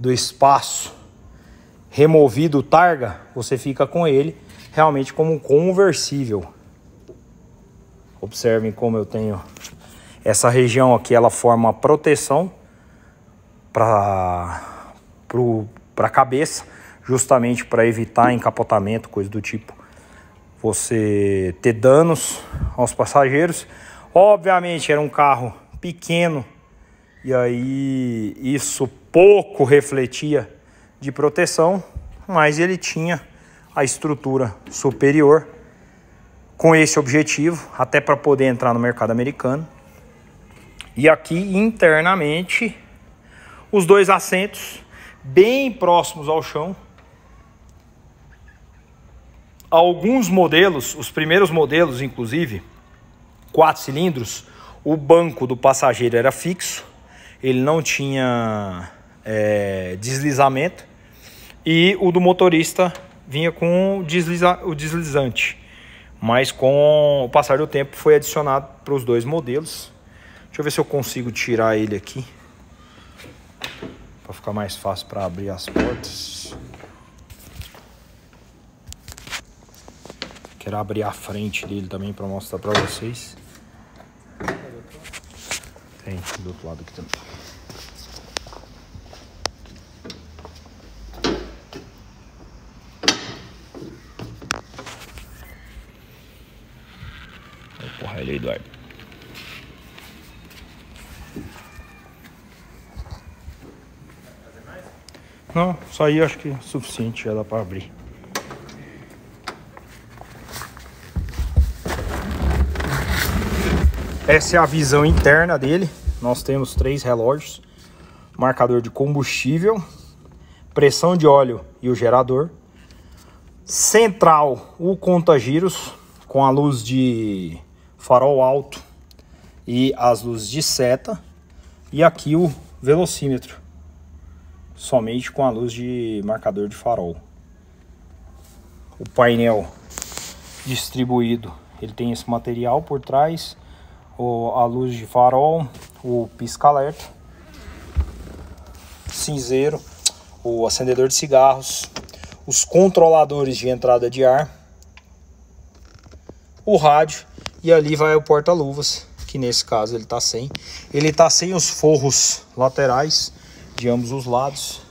espaço removido o targa, você fica com ele realmente como um conversível. Observem como eu tenho essa região aqui, ela forma uma proteção para a cabeça, justamente para evitar encapotamento, coisa do tipo, você ter danos aos passageiros. Obviamente era um carro pequeno e aí isso pouco refletia de proteção, mas ele tinha a estrutura superior com esse objetivo, até para poder entrar no mercado americano. E aqui internamente os dois assentos bem próximos ao chão. Alguns modelos, os primeiros modelos inclusive, 4 cilindros, o banco do passageiro era fixo, ele não tinha deslizamento, e o do motorista vinha com o deslizante, mas com o passar do tempo foi adicionado para os dois modelos. Deixa eu ver se eu consigo tirar ele aqui, para ficar mais fácil para abrir as portas. Quero abrir a frente dele também para mostrar para vocês. Tem do outro lado aqui também. Vou empurrar ele aí, Eduardo. Não, só aí acho que é suficiente, já dá para abrir. Essa é a visão interna dele. Nós temos 3 relógios: marcador de combustível, pressão de óleo e o gerador. Central, o conta-giros com a luz de farol alto e as luzes de seta. E aqui o velocímetro, somente com a luz de marcador de farol. O painel distribuído, ele tem esse material por trás. A luz de farol, o pisca-alerta, cinzeiro, o acendedor de cigarros, os controladores de entrada de ar, o rádio, e ali vai o porta-luvas, que nesse caso ele está sem. Ele está sem os forros laterais de ambos os lados,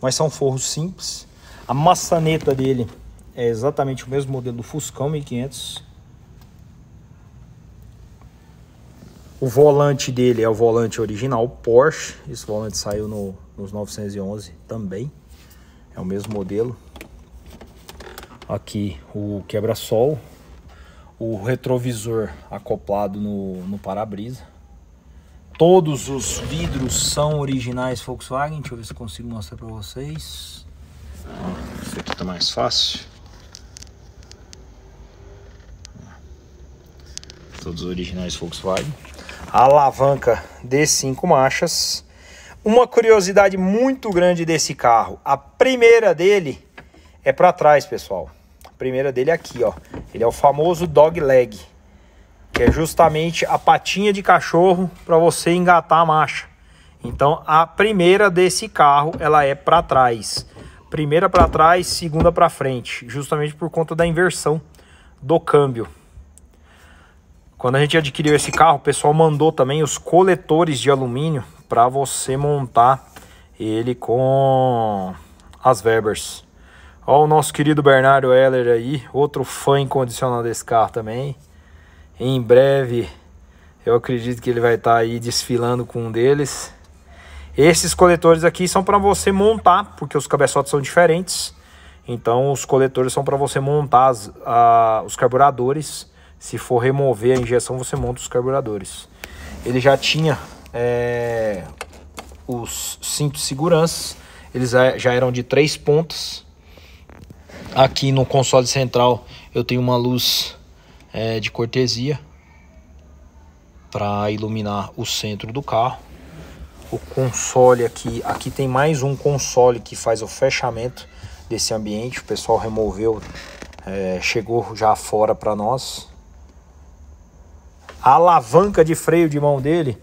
mas são forros simples. A maçaneta dele é exatamente o mesmo modelo do Fuscão 1500. O volante dele é o volante original Porsche. Esse volante saiu nos 911 também. É o mesmo modelo. Aqui o quebra-sol. O retrovisor acoplado no para-brisa. Todos os vidros são originais Volkswagen. Deixa eu ver se eu consigo mostrar para vocês. Esse aqui tá mais fácil. Todos originais Volkswagen. A alavanca de 5 marchas. Uma curiosidade muito grande desse carro: a primeira dele é para trás, pessoal. primeira dele é aqui, ó. Ele é o famoso dog leg, que é justamente a patinha de cachorro para você engatar a marcha. Então a primeira desse carro ela é para trás. Primeira para trás, segunda para frente, justamente por conta da inversão do câmbio. Quando a gente adquiriu esse carro, o pessoal mandou também os coletores de alumínio para você montar ele com as Webers. Ó, o nosso querido Bernardo Heller aí, outro fã incondicional desse carro também. Em breve, eu acredito que ele vai estar aí desfilando com um deles. Esses coletores aqui são para você montar, porque os cabeçotes são diferentes. Então, os coletores são para você montar os carburadores. Se for remover a injeção, você monta os carburadores. Ele já tinha os cintos de segurança. Eles já eram de 3 pontas. Aqui no console central eu tenho uma luz de cortesia para iluminar o centro do carro. O console aqui tem mais um console que faz o fechamento desse ambiente. O pessoal removeu, chegou já fora para nós. A alavanca de freio de mão dele,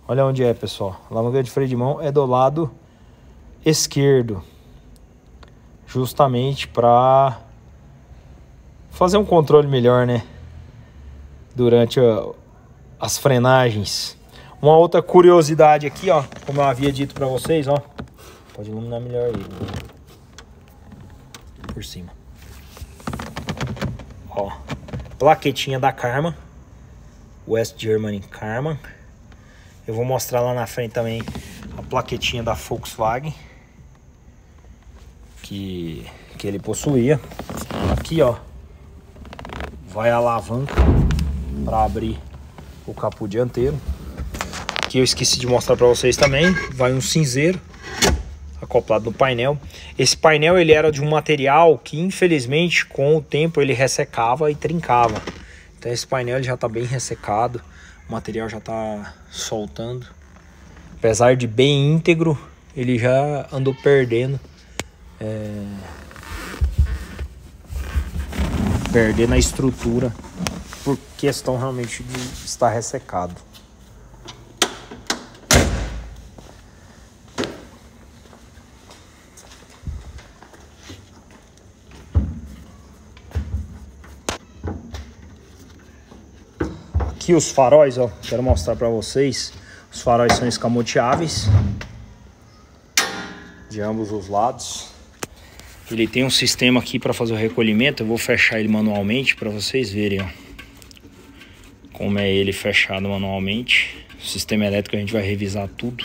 olha onde é, pessoal. A alavanca de freio de mão é do lado esquerdo, justamente para fazer um controle melhor, né, durante as frenagens. Uma outra curiosidade aqui, ó, como eu havia dito para vocês, ó, pode iluminar melhor aí por cima, ó, plaquetinha da Karmann, West Germany Karmann. Eu vou mostrar lá na frente também a plaquetinha da Volkswagen que ele possuía. Aqui, ó, vai a alavanca para abrir o capô dianteiro. Aqui eu esqueci de mostrar para vocês também, vai um cinzeiro acoplado no painel. Esse painel ele era de um material que infelizmente com o tempo ele ressecava e trincava. Então esse painel ele já está bem ressecado, o material já está soltando. Apesar de bem íntegro, ele já andou perdendo a estrutura por questão realmente de estar ressecado. Aqui os faróis, ó, quero mostrar para vocês. Os faróis são escamoteáveis de ambos os lados. Ele tem um sistema aqui para fazer o recolhimento. Eu vou fechar ele manualmente para vocês verem, ó, como é ele fechado manualmente. O sistema elétrico a gente vai revisar tudo.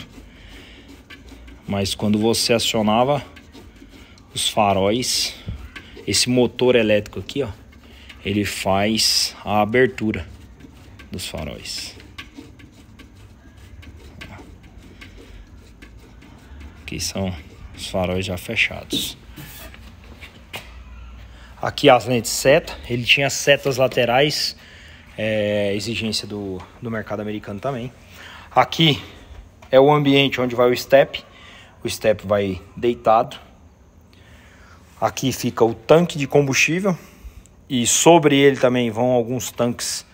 Mas quando você acionava os faróis, esse motor elétrico aqui, ó, ele faz a abertura dos faróis. Aqui são os faróis já fechados. Aqui as lentes seta, ele tinha setas laterais, exigência do mercado americano também. Aqui é o ambiente onde vai o step vai deitado. Aqui fica o tanque de combustível e sobre ele também vão alguns tanques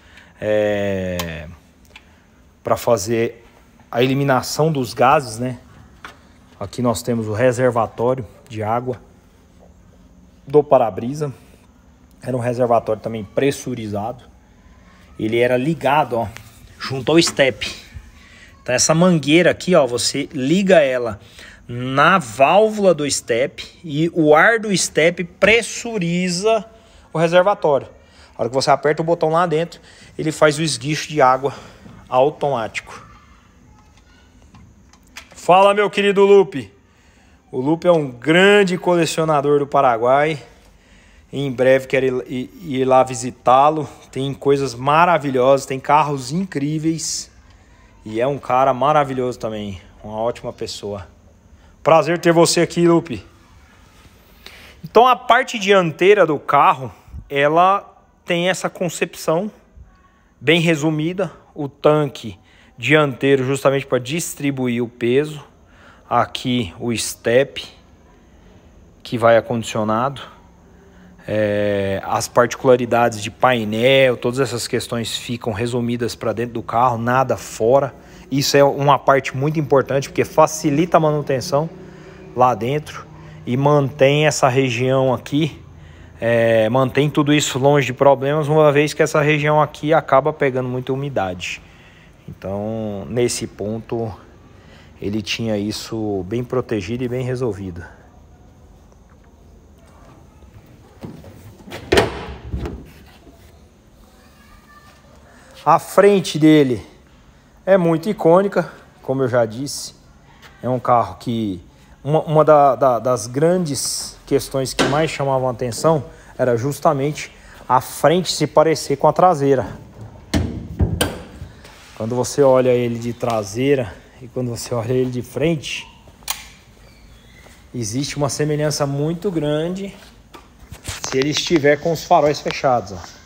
para fazer a eliminação dos gases, né? Aqui nós temos o reservatório de água do para-brisa. Era um reservatório também pressurizado. Ele era ligado, ó, junto ao step. Então essa mangueira aqui, ó, você liga ela na válvula do step e o ar do step pressuriza o reservatório. A hora que você aperta o botão lá dentro, ele faz o esguicho de água automático. Fala, meu querido Lupe. O Lupe é um grande colecionador do Paraguai. Em breve quero ir lá visitá-lo. Tem coisas maravilhosas, tem carros incríveis. E é um cara maravilhoso também. Uma ótima pessoa. Prazer ter você aqui, Lupe. Então a parte dianteira do carro, ela tem essa concepção bem resumida. O tanque dianteiro justamente para distribuir o peso. Aqui o step que vai acondicionado. as particularidades de painel, todas essas questões ficam resumidas para dentro do carro, nada fora. Isso é uma parte muito importante, porque facilita a manutenção lá dentro e mantém essa região aqui, mantém tudo isso longe de problemas, uma vez que essa região aqui acaba pegando muita umidade. Então, nesse ponto, ele tinha isso bem protegido e bem resolvido. A frente dele é muito icônica, como eu já disse. É um carro que... Uma das grandes questões que mais chamavam a atenção era justamente a frente se parecer com a traseira. Quando você olha ele de traseira e quando você olha ele de frente, existe uma semelhança muito grande se ele estiver com os faróis fechados, ó.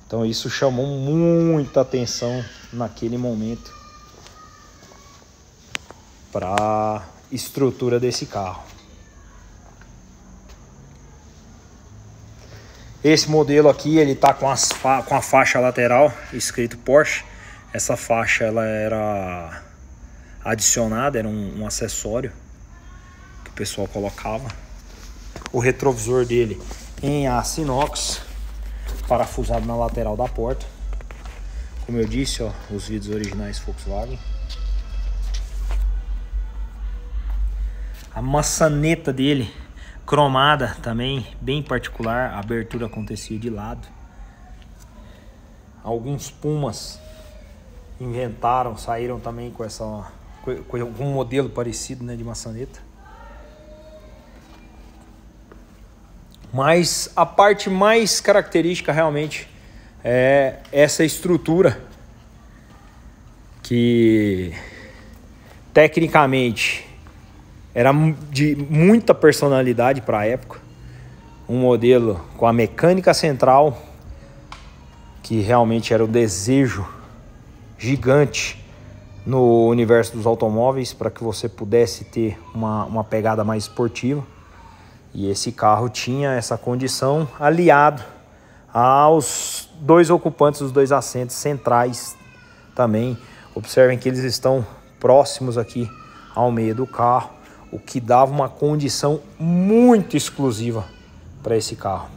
Então isso chamou muita atenção naquele momento para a estrutura desse carro. Esse modelo aqui, ele tá com a faixa lateral escrito Porsche. Essa faixa ela era adicionada, era um acessório que o pessoal colocava. O retrovisor dele em aço inox, parafusado na lateral da porta. Como eu disse, ó, os vidros originais Volkswagen. A maçaneta dele cromada também, bem particular. A abertura acontecia de lado. Alguns Pumas saíram também com algum modelo parecido, né, de maçaneta. Mas a parte mais característica realmente é essa estrutura que tecnicamente era de muita personalidade para a época. Um modelo com a mecânica central, que realmente era o desejo gigante no universo dos automóveis, para que você pudesse ter uma pegada mais esportiva. E esse carro tinha essa condição, aliado aos dois ocupantes dos dois assentos centrais também. Observem que eles estão próximos aqui ao meio do carro, o que dava uma condição muito exclusiva para esse carro.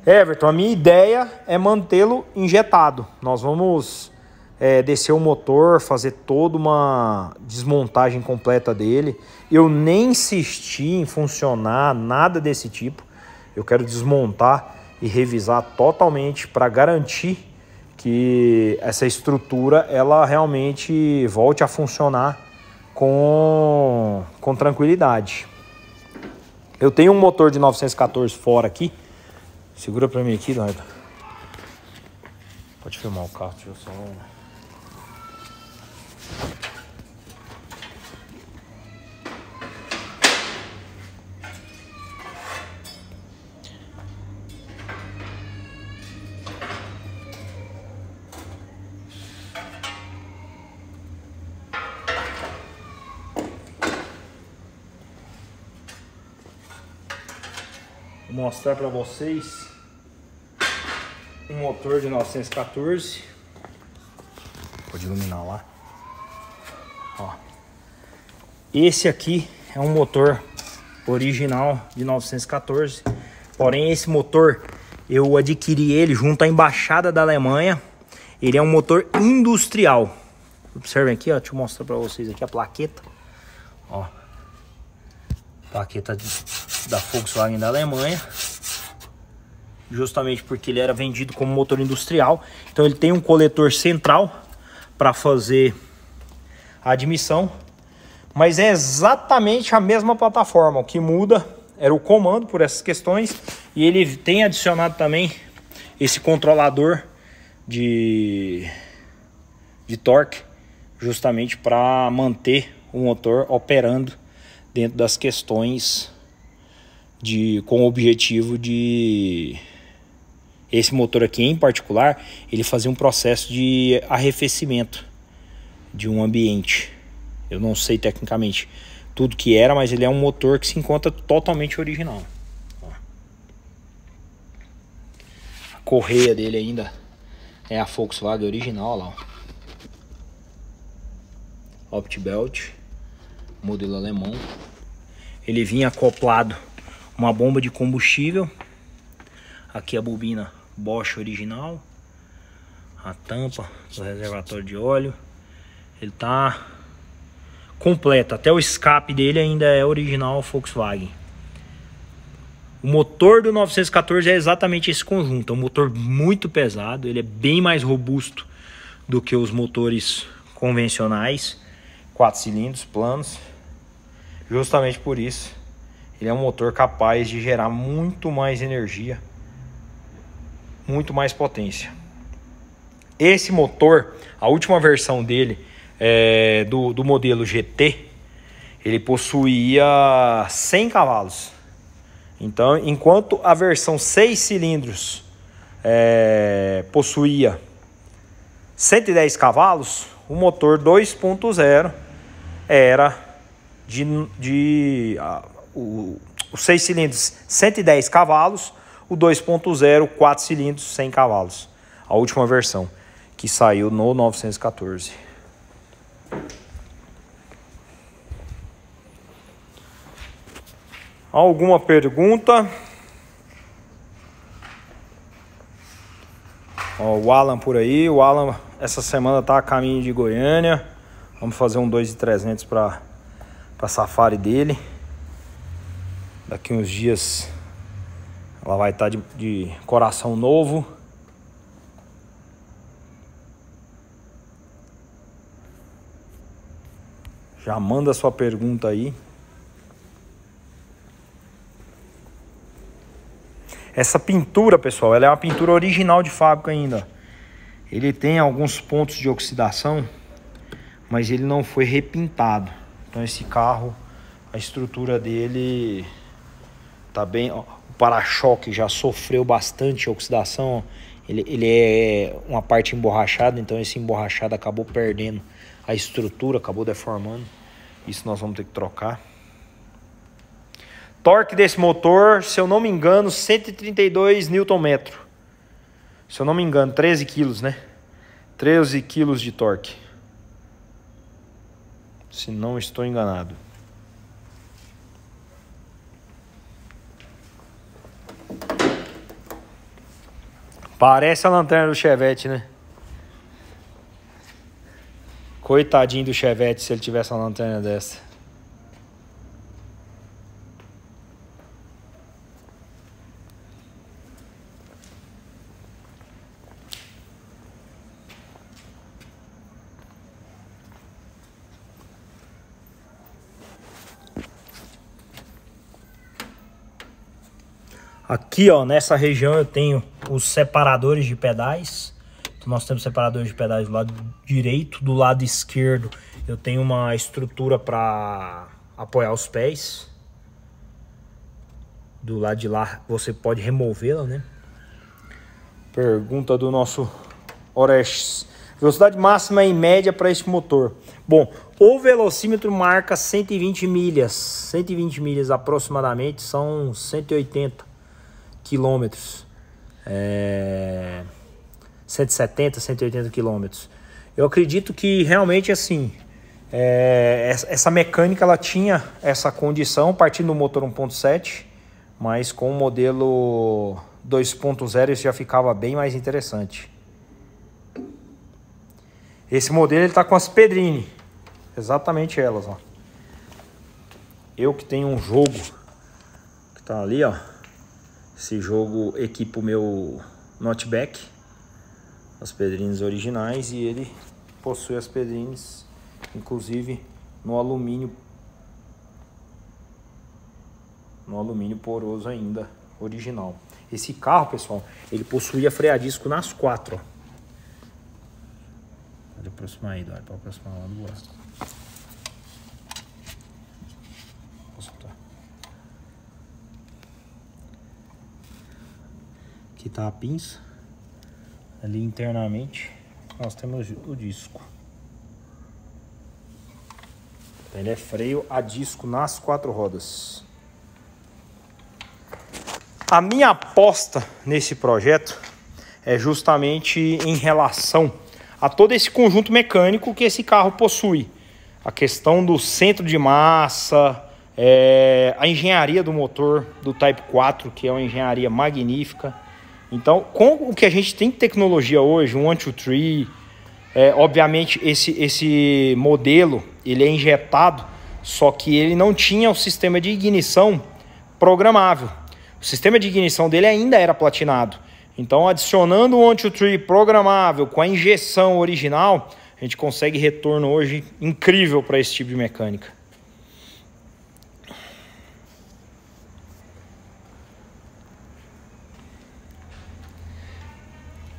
Everton, a minha ideia é mantê-lo injetado. Nós vamos descer o motor, fazer toda uma desmontagem completa dele. Eu nem insisti em funcionar nada desse tipo. Eu quero desmontar e revisar totalmente para garantir que essa estrutura ela realmente volte a funcionar com tranquilidade. Eu tenho um motor de 914 fora aqui. Segura para mim aqui, Eduardo. Pode filmar o carro, deixa eu só... Vou mostrar para vocês um motor de 914. Pode iluminar lá. Ó. Esse aqui é um motor original de 914. Porém, esse motor eu adquiri ele junto à embaixada da Alemanha. Ele é um motor industrial. Observem aqui, ó, deixa eu mostrar para vocês aqui a plaqueta. Ó. Plaqueta da Volkswagen da Alemanha, justamente porque ele era vendido como motor industrial. Então ele tem um coletor central para fazer a admissão, mas é exatamente a mesma plataforma. O que muda era o comando por essas questões, e ele tem adicionado também esse controlador de torque, justamente para manter o motor operando dentro das questões com o objetivo de esse motor aqui em particular, ele fazia um processo de arrefecimento de um ambiente. Eu não sei tecnicamente tudo que era, mas ele é um motor que se encontra totalmente original. Ó. A correia dele ainda é a Volkswagen original, lá, ó. Optibelt, modelo alemão. Ele vinha acoplado uma bomba de combustível. Aqui a bobina Bosch original. A tampa do reservatório de óleo. Ele tá completo, até o escape dele ainda é original Volkswagen. O motor do 914 é exatamente esse conjunto. É um motor muito pesado, ele é bem mais robusto do que os motores convencionais, 4 cilindros planos. Justamente por isso, ele é um motor capaz de gerar muito mais energia, muito mais potência. Esse motor, a última versão dele, do modelo GT, ele possuía 100 cavalos. Então, enquanto a versão 6 cilindros possuía 110 cavalos, o motor 2.0 era os 6 cilindros 110 cavalos, o 2.0 4 cilindros 100 cavalos. A última versão que saiu no 914. Alguma pergunta? Ó, o Alan por aí. O Alan essa semana tá a caminho de Goiânia. Vamos fazer um 2.300 para safari dele. Daqui uns dias ela vai estar de coração novo. Já manda sua pergunta aí. Essa pintura, pessoal, ela é uma pintura original de fábrica ainda. Ele tem alguns pontos de oxidação, mas ele não foi repintado. Então esse carro, a estrutura dele tá bem... Ó, o para-choque já sofreu bastante oxidação. Ele é uma parte emborrachada, então esse emborrachado acabou perdendo a estrutura, acabou deformando. Isso nós vamos ter que trocar. Torque desse motor, se eu não me engano, 132 Nm. Se eu não me engano, 13 quilos, né? 13 quilos de torque. Se não estou enganado. Parece a lanterna do Chevette, né? Coitadinho do Chevette se ele tivesse uma lanterna dessa. Aqui, ó, nessa região eu tenho os separadores de pedais. Então nós temos separadores de pedais do lado direito, do lado esquerdo eu tenho uma estrutura para apoiar os pés. Do lado de lá você pode removê-la, né? Pergunta do nosso Orestes. Velocidade máxima em média para este motor. Bom, o velocímetro marca 120 milhas. 120 milhas aproximadamente são 180 quilômetros. 170, 180 quilômetros. Eu acredito que realmente assim, essa mecânica ela tinha essa condição partindo do motor 1.7, mas com o modelo 2.0 isso já ficava bem mais interessante. Esse modelo ele tá com as Pedrini, exatamente elas, ó. Eu que tenho um jogo que tá ali, ó. Esse jogo equipa o meu notebook, as pedrinhas originais, e ele possui as pedrinhas, inclusive no alumínio poroso ainda, original. Esse carro, pessoal, ele possuía freio a disco nas quatro, ó. Pode aproximar aí, Eduardo, pode aproximar lá do lado. Aqui tá a pinça. Ali internamente nós temos o disco. Ele é freio a disco nas 4 rodas. A minha aposta nesse projeto é justamente em relação a todo esse conjunto mecânico que esse carro possui. A questão do centro de massa, a engenharia do motor do Type 4, que é uma engenharia magnífica. Então, com o que a gente tem de tecnologia hoje, um 1-2-3, obviamente esse modelo ele é injetado, só que ele não tinha o sistema de ignição programável. O sistema de ignição dele ainda era platinado. Então, adicionando o 1-2-3 programável com a injeção original, a gente consegue retorno hoje incrível para esse tipo de mecânica.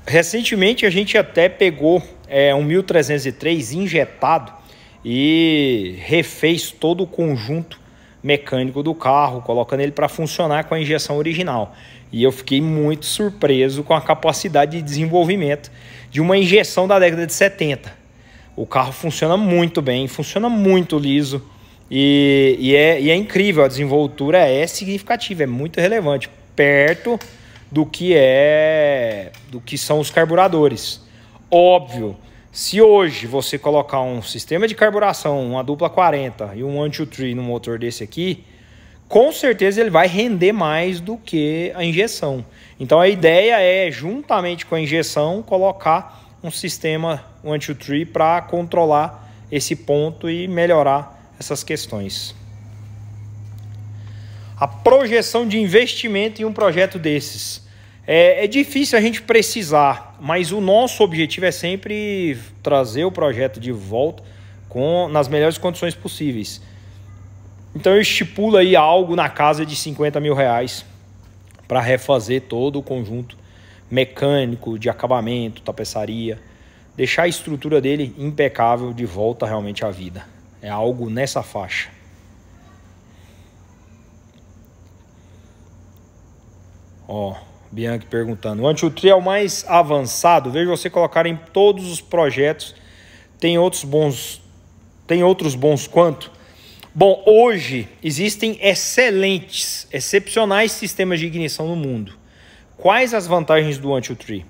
Recentemente a gente até pegou um 1303 injetado e refez todo o conjunto mecânico do carro, colocando ele para funcionar com a injeção original. E eu fiquei muito surpreso com a capacidade de desenvolvimento de uma injeção da década de 70. O carro funciona muito bem, funciona muito liso e é incrível, a desenvoltura é significativa, é muito relevante, perto do que são os carburadores. Óbvio, se hoje você colocar um sistema de carburação, uma dupla 40 e um 1-2-3 no motor desse aqui, com certeza ele vai render mais do que a injeção. Então a ideia é, juntamente com a injeção, colocar um sistema 1-2-3 para controlar esse ponto e melhorar essas questões. A projeção de investimento em um projeto desses. É difícil a gente precisar, mas o nosso objetivo é sempre trazer o projeto de volta nas melhores condições possíveis. Então eu estipulo aí algo na casa de 50 mil reais para refazer todo o conjunto mecânico, de acabamento, tapeçaria, deixar a estrutura dele impecável de volta realmente à vida. É algo nessa faixa. Ó, Bianchi perguntando, o 1-2-3 é o mais avançado? Vejo você colocar em todos os projetos. Tem outros bons quanto? Bom, hoje existem excepcionais sistemas de ignição no mundo. Quais as vantagens do 1-2-3?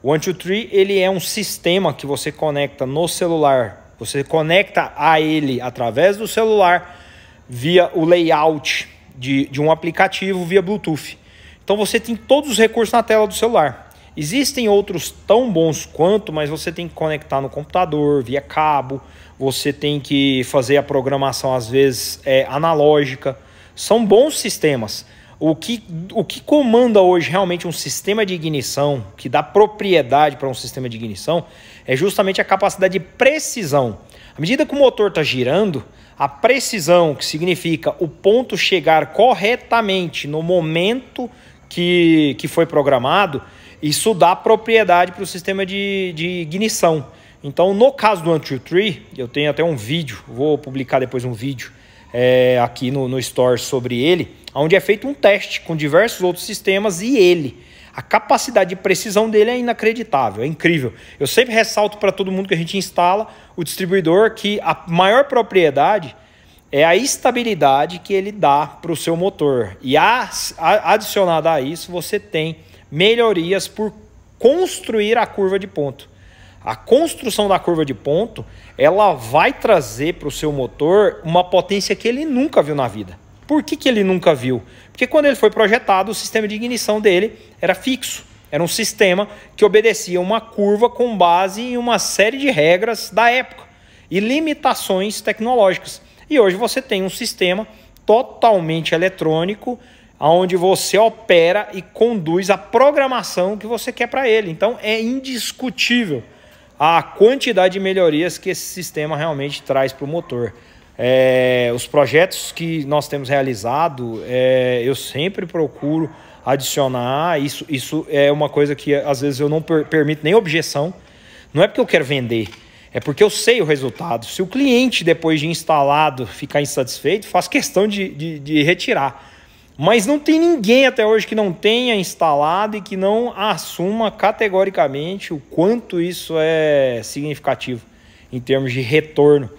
O 1-2-3 ele é um sistema que você conecta no celular. Você conecta a ele através do celular via o layout de um aplicativo via Bluetooth. Então você tem todos os recursos na tela do celular. Existem outros tão bons quanto, mas você tem que conectar no computador, via cabo. Você tem que fazer a programação, às vezes, analógica. São bons sistemas. O que comanda hoje realmente um sistema de ignição, que dá propriedade para um sistema de ignição, é justamente a capacidade de precisão. À medida que o motor está girando, a precisão, que significa o ponto chegar corretamente no momento que foi programado, isso dá propriedade para o sistema de ignição. Então, no caso do 1-2-3, eu tenho até um vídeo, vou publicar depois um vídeo aqui no Store sobre ele, onde é feito um teste com diversos outros sistemas e a capacidade de precisão dele é inacreditável, é incrível. Eu sempre ressalto para todo mundo que a gente instala o distribuidor que a maior propriedade é a estabilidade que ele dá para o seu motor. E adicionado a isso, você tem melhorias por construir a curva de ponto. A construção da curva de ponto, ela vai trazer para o seu motor uma potência que ele nunca viu na vida. Por que ele nunca viu? Porque quando ele foi projetado, o sistema de ignição dele era fixo. Era um sistema que obedecia uma curva com base em uma série de regras da época e limitações tecnológicas. E hoje você tem um sistema totalmente eletrônico, onde você opera e conduz a programação que você quer para ele. Então é indiscutível a quantidade de melhorias que esse sistema realmente traz para o motor. Os projetos que nós temos realizado, eu sempre procuro adicionar. Isso é uma coisa que às vezes eu não permito nem objeção. Não é porque eu quero vender, é porque eu sei o resultado. Se o cliente, depois de instalado, ficar insatisfeito, faz questão de retirar. Mas não tem ninguém até hoje que não tenha instalado e que não assuma categoricamente o quanto isso é significativo em termos de retorno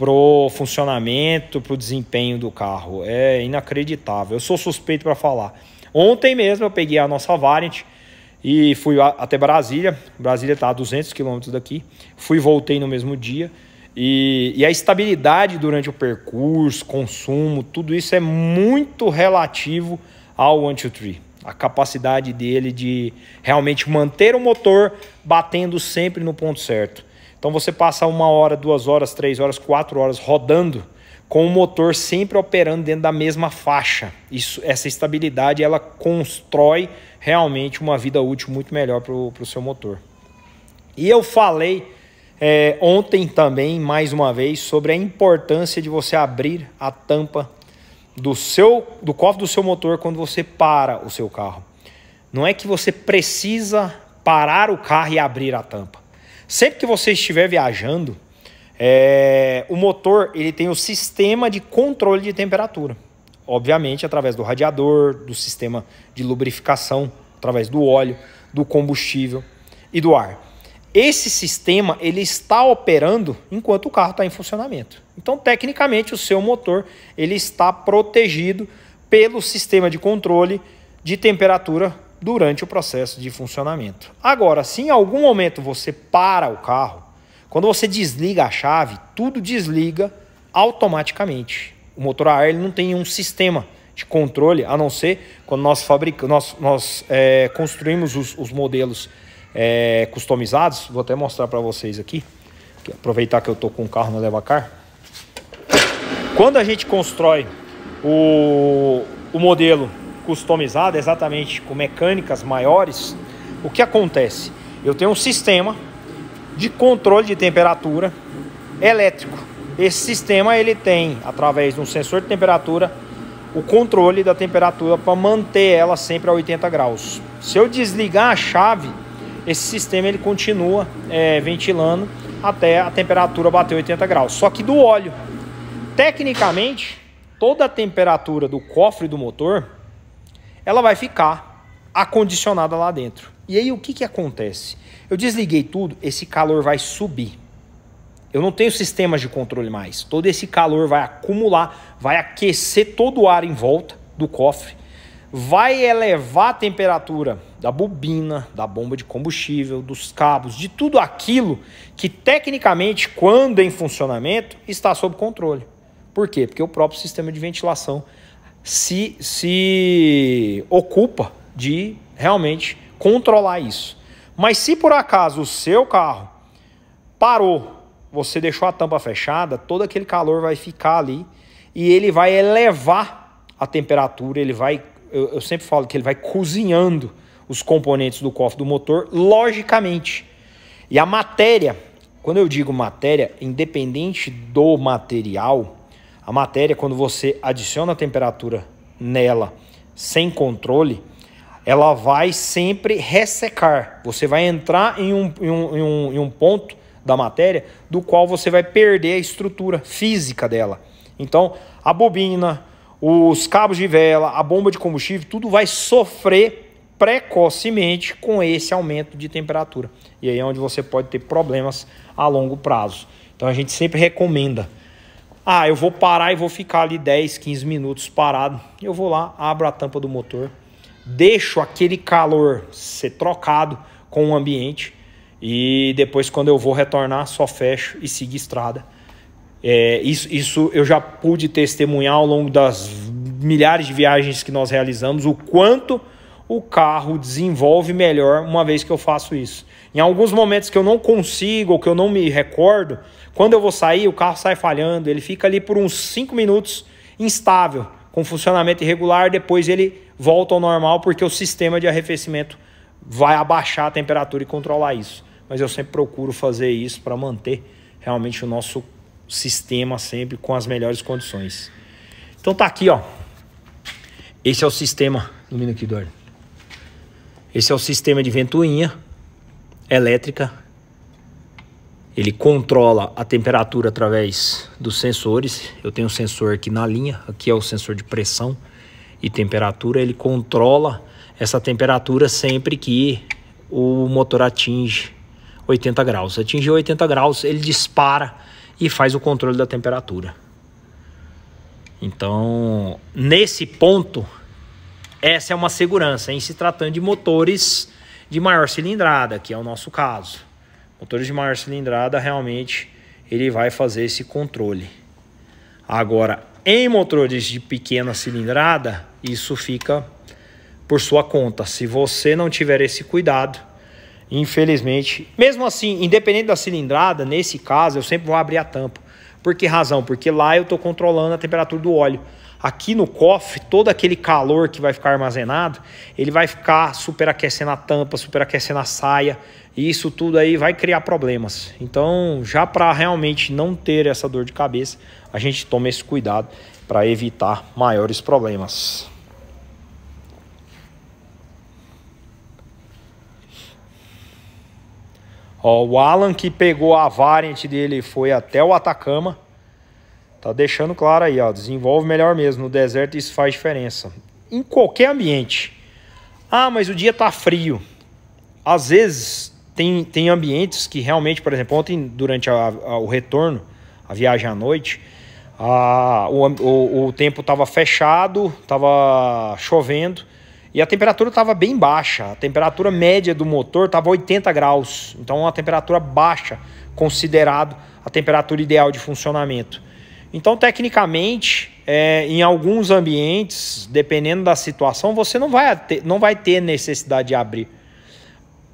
pro funcionamento, pro desempenho do carro. É inacreditável. Eu sou suspeito para falar. Ontem mesmo eu peguei a nossa Variant e fui até Brasília. Brasília está a 200 km daqui. Fui e voltei no mesmo dia. E a estabilidade durante o percurso, consumo, tudo isso é muito relativo ao 123. A capacidade dele de realmente manter o motor batendo sempre no ponto certo. Então você passa 1 hora, 2 horas, 3 horas, 4 horas rodando com o motor sempre operando dentro da mesma faixa. Essa estabilidade ela constrói realmente uma vida útil muito melhor para o seu motor. E eu falei ontem também, mais uma vez, sobre a importância de você abrir a tampa do cofre do seu motor quando você para o seu carro. Não é que você precisa parar o carro e abrir a tampa. Sempre que você estiver viajando, o motor ele tem o sistema de controle de temperatura. Obviamente, através do radiador, do sistema de lubrificação, através do óleo, do combustível e do ar. Esse sistema ele está operando enquanto o carro está em funcionamento. Então, tecnicamente, o seu motor ele está protegido pelo sistema de controle de temperatura durante o processo de funcionamento. Agora, se em algum momento você para o carro, quando você desliga a chave, tudo desliga automaticamente. O motor a ar ele não tem um sistema de controle, a não ser quando nós construímos os modelos customizados. Vou até mostrar para vocês aqui, aproveitar que eu estou com o carro na Levacar. Quando a gente constrói o modelo customizado, exatamente com mecânicas maiores, o que acontece? Eu tenho um sistema de controle de temperatura elétrico. Esse sistema ele tem, através de um sensor de temperatura, o controle da temperatura para manter ela sempre a 80 graus. Se eu desligar a chave, esse sistema ele continua ventilando até a temperatura bater 80 graus. Só que do óleo, tecnicamente, toda a temperatura do cofre do motor, ela vai ficar acondicionada lá dentro. E aí o que acontece? Eu desliguei tudo, esse calor vai subir. Eu não tenho sistemas de controle mais. Todo esse calor vai acumular, vai aquecer todo o ar em volta do cofre, vai elevar a temperatura da bobina, da bomba de combustível, dos cabos, de tudo aquilo que tecnicamente, quando em funcionamento, está sob controle. Por quê? Porque o próprio sistema de ventilação se ocupa de realmente controlar isso. Mas se por acaso o seu carro parou, você deixou a tampa fechada, todo aquele calor vai ficar ali e ele vai elevar a temperatura, ele vai, eu sempre falo que ele vai cozinhando os componentes do cofre do motor, logicamente. E a matéria, quando eu digo matéria, independente do material, a matéria, quando você adiciona a temperatura nela sem controle, ela vai sempre ressecar. Você vai entrar em um ponto da matéria do qual você vai perder a estrutura física dela. Então, a bobina, os cabos de vela, a bomba de combustível, tudo vai sofrer precocemente com esse aumento de temperatura. E aí é onde você pode ter problemas a longo prazo. Então, a gente sempre recomenda. Eu vou parar e vou ficar ali 10, 15 minutos parado. Eu vou lá, abro a tampa do motor, deixo aquele calor ser trocado com o ambiente e depois, quando eu vou retornar, só fecho e sigo estrada. Isso eu já pude testemunhar ao longo das milhares de viagens que nós realizamos, o quanto o carro desenvolve melhor uma vez que eu faço isso. Em alguns momentos que eu não consigo ou que eu não me recordo, quando eu vou sair, o carro sai falhando, ele fica ali por uns 5 minutos instável, com funcionamento irregular, depois ele volta ao normal porque o sistema de arrefecimento vai abaixar a temperatura e controlar isso. Mas eu sempre procuro fazer isso para manter realmente o nosso sistema sempre com as melhores condições. Então tá aqui, ó. Esse é o sistema, ilumina aqui, Eduardo. Esse é o sistema de ventoinha elétrica. Ele controla a temperatura através dos sensores. Eu tenho um sensor aqui na linha, aqui é o sensor de pressão e temperatura. Ele controla essa temperatura sempre que o motor atinge 80 graus. Atingiu 80 graus, ele dispara e faz o controle da temperatura. Então, nesse ponto, essa é uma segurança em se tratando de motores de maior cilindrada, que é o nosso caso. Motores de maior cilindrada, realmente, ele vai fazer esse controle. Agora, em motores de pequena cilindrada, isso fica por sua conta. Se você não tiver esse cuidado, infelizmente, mesmo assim, independente da cilindrada, nesse caso, eu sempre vou abrir a tampa. Por que razão? Porque lá eu estou controlando a temperatura do óleo. Aqui no cofre, todo aquele calor que vai ficar armazenado, ele vai ficar superaquecendo a tampa, superaquecendo a saia. E isso tudo aí vai criar problemas. Então, já para realmente não ter essa dor de cabeça, a gente toma esse cuidado para evitar maiores problemas. Ó, o Alan, que pegou a variant dele, foi até o Atacama. Tá deixando claro aí, ó, desenvolve melhor mesmo. No deserto isso faz diferença. Em qualquer ambiente. Ah, mas o dia tá frio. Às vezes tem ambientes que realmente, por exemplo, ontem durante o retorno, a viagem à noite, o tempo tava fechado, tava chovendo e a temperatura tava bem baixa. A temperatura média do motor tava 80 graus. Então uma temperatura baixa, considerado a temperatura ideal de funcionamento. Então, tecnicamente, em alguns ambientes, dependendo da situação, você não vai ter necessidade de abrir.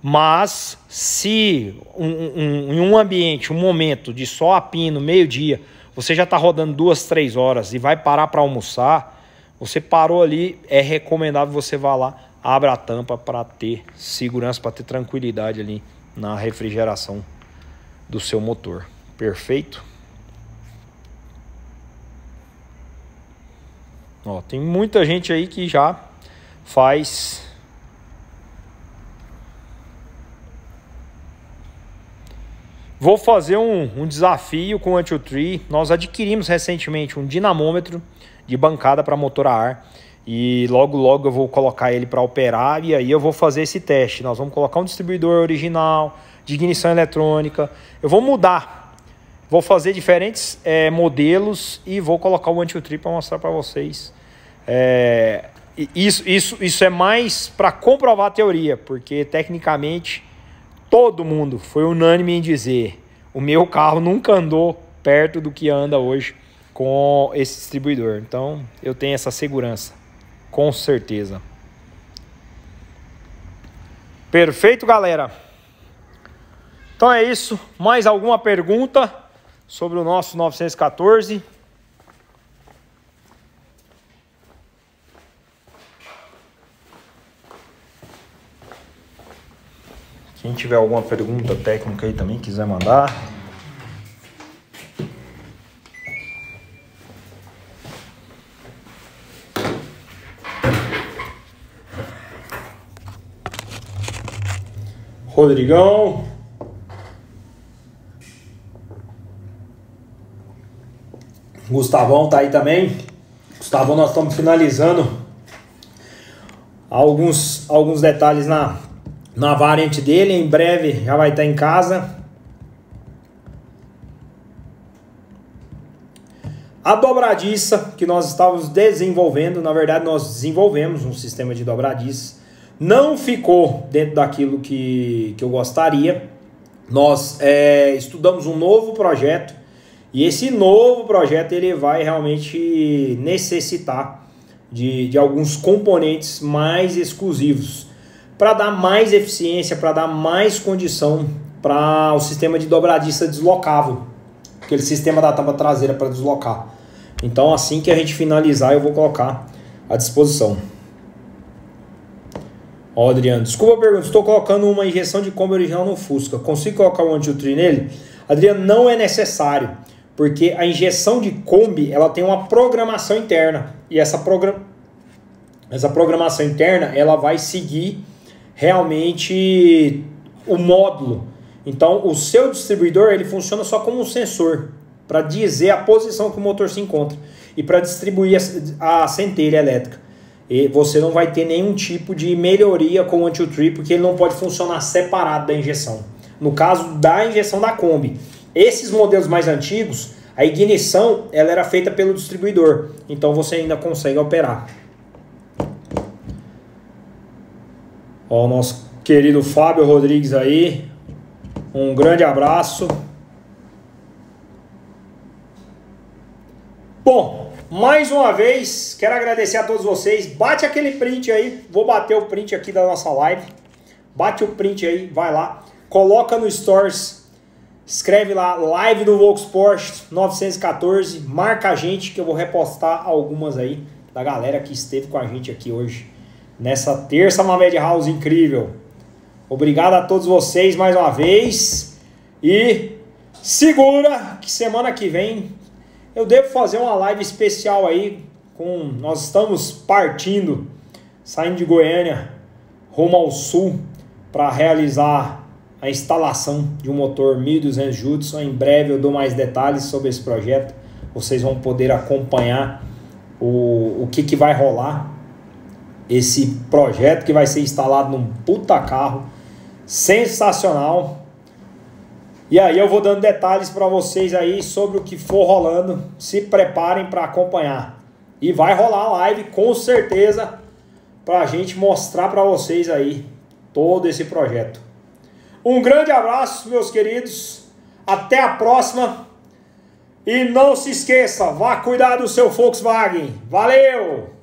Mas, se em um ambiente, um momento de sol a pino, meio-dia, você já está rodando 2, 3 horas e vai parar para almoçar, você parou ali, é recomendável você vá lá, abra a tampa para ter segurança, para ter tranquilidade ali na refrigeração do seu motor. Perfeito? Ó, tem muita gente aí que já faz. Vou fazer um desafio com o Anti-Tree. Nós adquirimos recentemente um dinamômetro de bancada para motor a ar. E logo eu vou colocar ele para operar. E aí eu vou fazer esse teste. Nós vamos colocar um distribuidor original de ignição eletrônica. Eu vou mudar. Vou fazer diferentes modelos e vou colocar o Anti-Tree para mostrar para vocês. Isso é mais para comprovar a teoria, porque tecnicamente todo mundo foi unânime em dizer: o meu carro nunca andou perto do que anda hoje com esse distribuidor. Então eu tenho essa segurança, com certeza. Perfeito, galera. Então é isso. Mais alguma pergunta sobre o nosso 914? Quem tiver alguma pergunta técnica aí também, quiser mandar. Rodrigão. Gustavão tá aí também. Gustavão, nós estamos finalizando alguns detalhes na variante dele. Em breve já vai estar em casa. A dobradiça que nós estávamos desenvolvendo, na verdade nós desenvolvemos um sistema de dobradiça. Não ficou dentro daquilo que eu gostaria. Nós estudamos um novo projeto. E esse novo projeto ele vai realmente necessitar de alguns componentes mais exclusivos para dar mais eficiência, para dar mais condição para o sistema de dobradiça deslocável, aquele sistema da tampa traseira para deslocar. Então assim que a gente finalizar eu vou colocar à disposição. Ó, Adriano, desculpa a pergunta, estou colocando uma injeção de Kombi original no Fusca, consigo colocar o Anti-Tree nele? Adriano, não é necessário, porque a injeção de Kombi ela tem uma programação interna, e essa programação interna ela vai seguir realmente o módulo. Então o seu distribuidor ele funciona só como um sensor para dizer a posição que o motor se encontra e para distribuir a centelha elétrica. E você não vai ter nenhum tipo de melhoria com o Anti-Tree, porque ele não pode funcionar separado da injeção. No caso da injeção da Kombi, Esses modelos mais antigos, a ignição ela era feita pelo distribuidor, então você ainda consegue operar. Ó, o nosso querido Fábio Rodrigues aí, um grande abraço. Bom, mais uma vez, quero agradecer a todos vocês. Bate aquele print aí, vou bater o print aqui da nossa live. Bate o print aí, vai lá, coloca no Stories, escreve lá, live do Volks Porsche 914, marca a gente que eu vou repostar algumas aí da galera que esteve com a gente aqui hoje, nessa terça Mamed House incrível. Obrigado a todos vocês mais uma vez e segura que semana que vem eu devo fazer uma live especial aí, nós estamos partindo, saindo de Goiânia, rumo ao sul, para realizar a instalação de um motor 1200 Judson. Em breve eu dou mais detalhes sobre esse projeto, vocês vão poder acompanhar o que vai rolar, esse projeto que vai ser instalado num puta carro, sensacional. E aí eu vou dando detalhes para vocês aí sobre o que for rolando. Se preparem para acompanhar. E vai rolar a live com certeza para a gente mostrar para vocês aí todo esse projeto. Um grande abraço, meus queridos. Até a próxima. E não se esqueça, vá cuidar do seu Volkswagen. Valeu!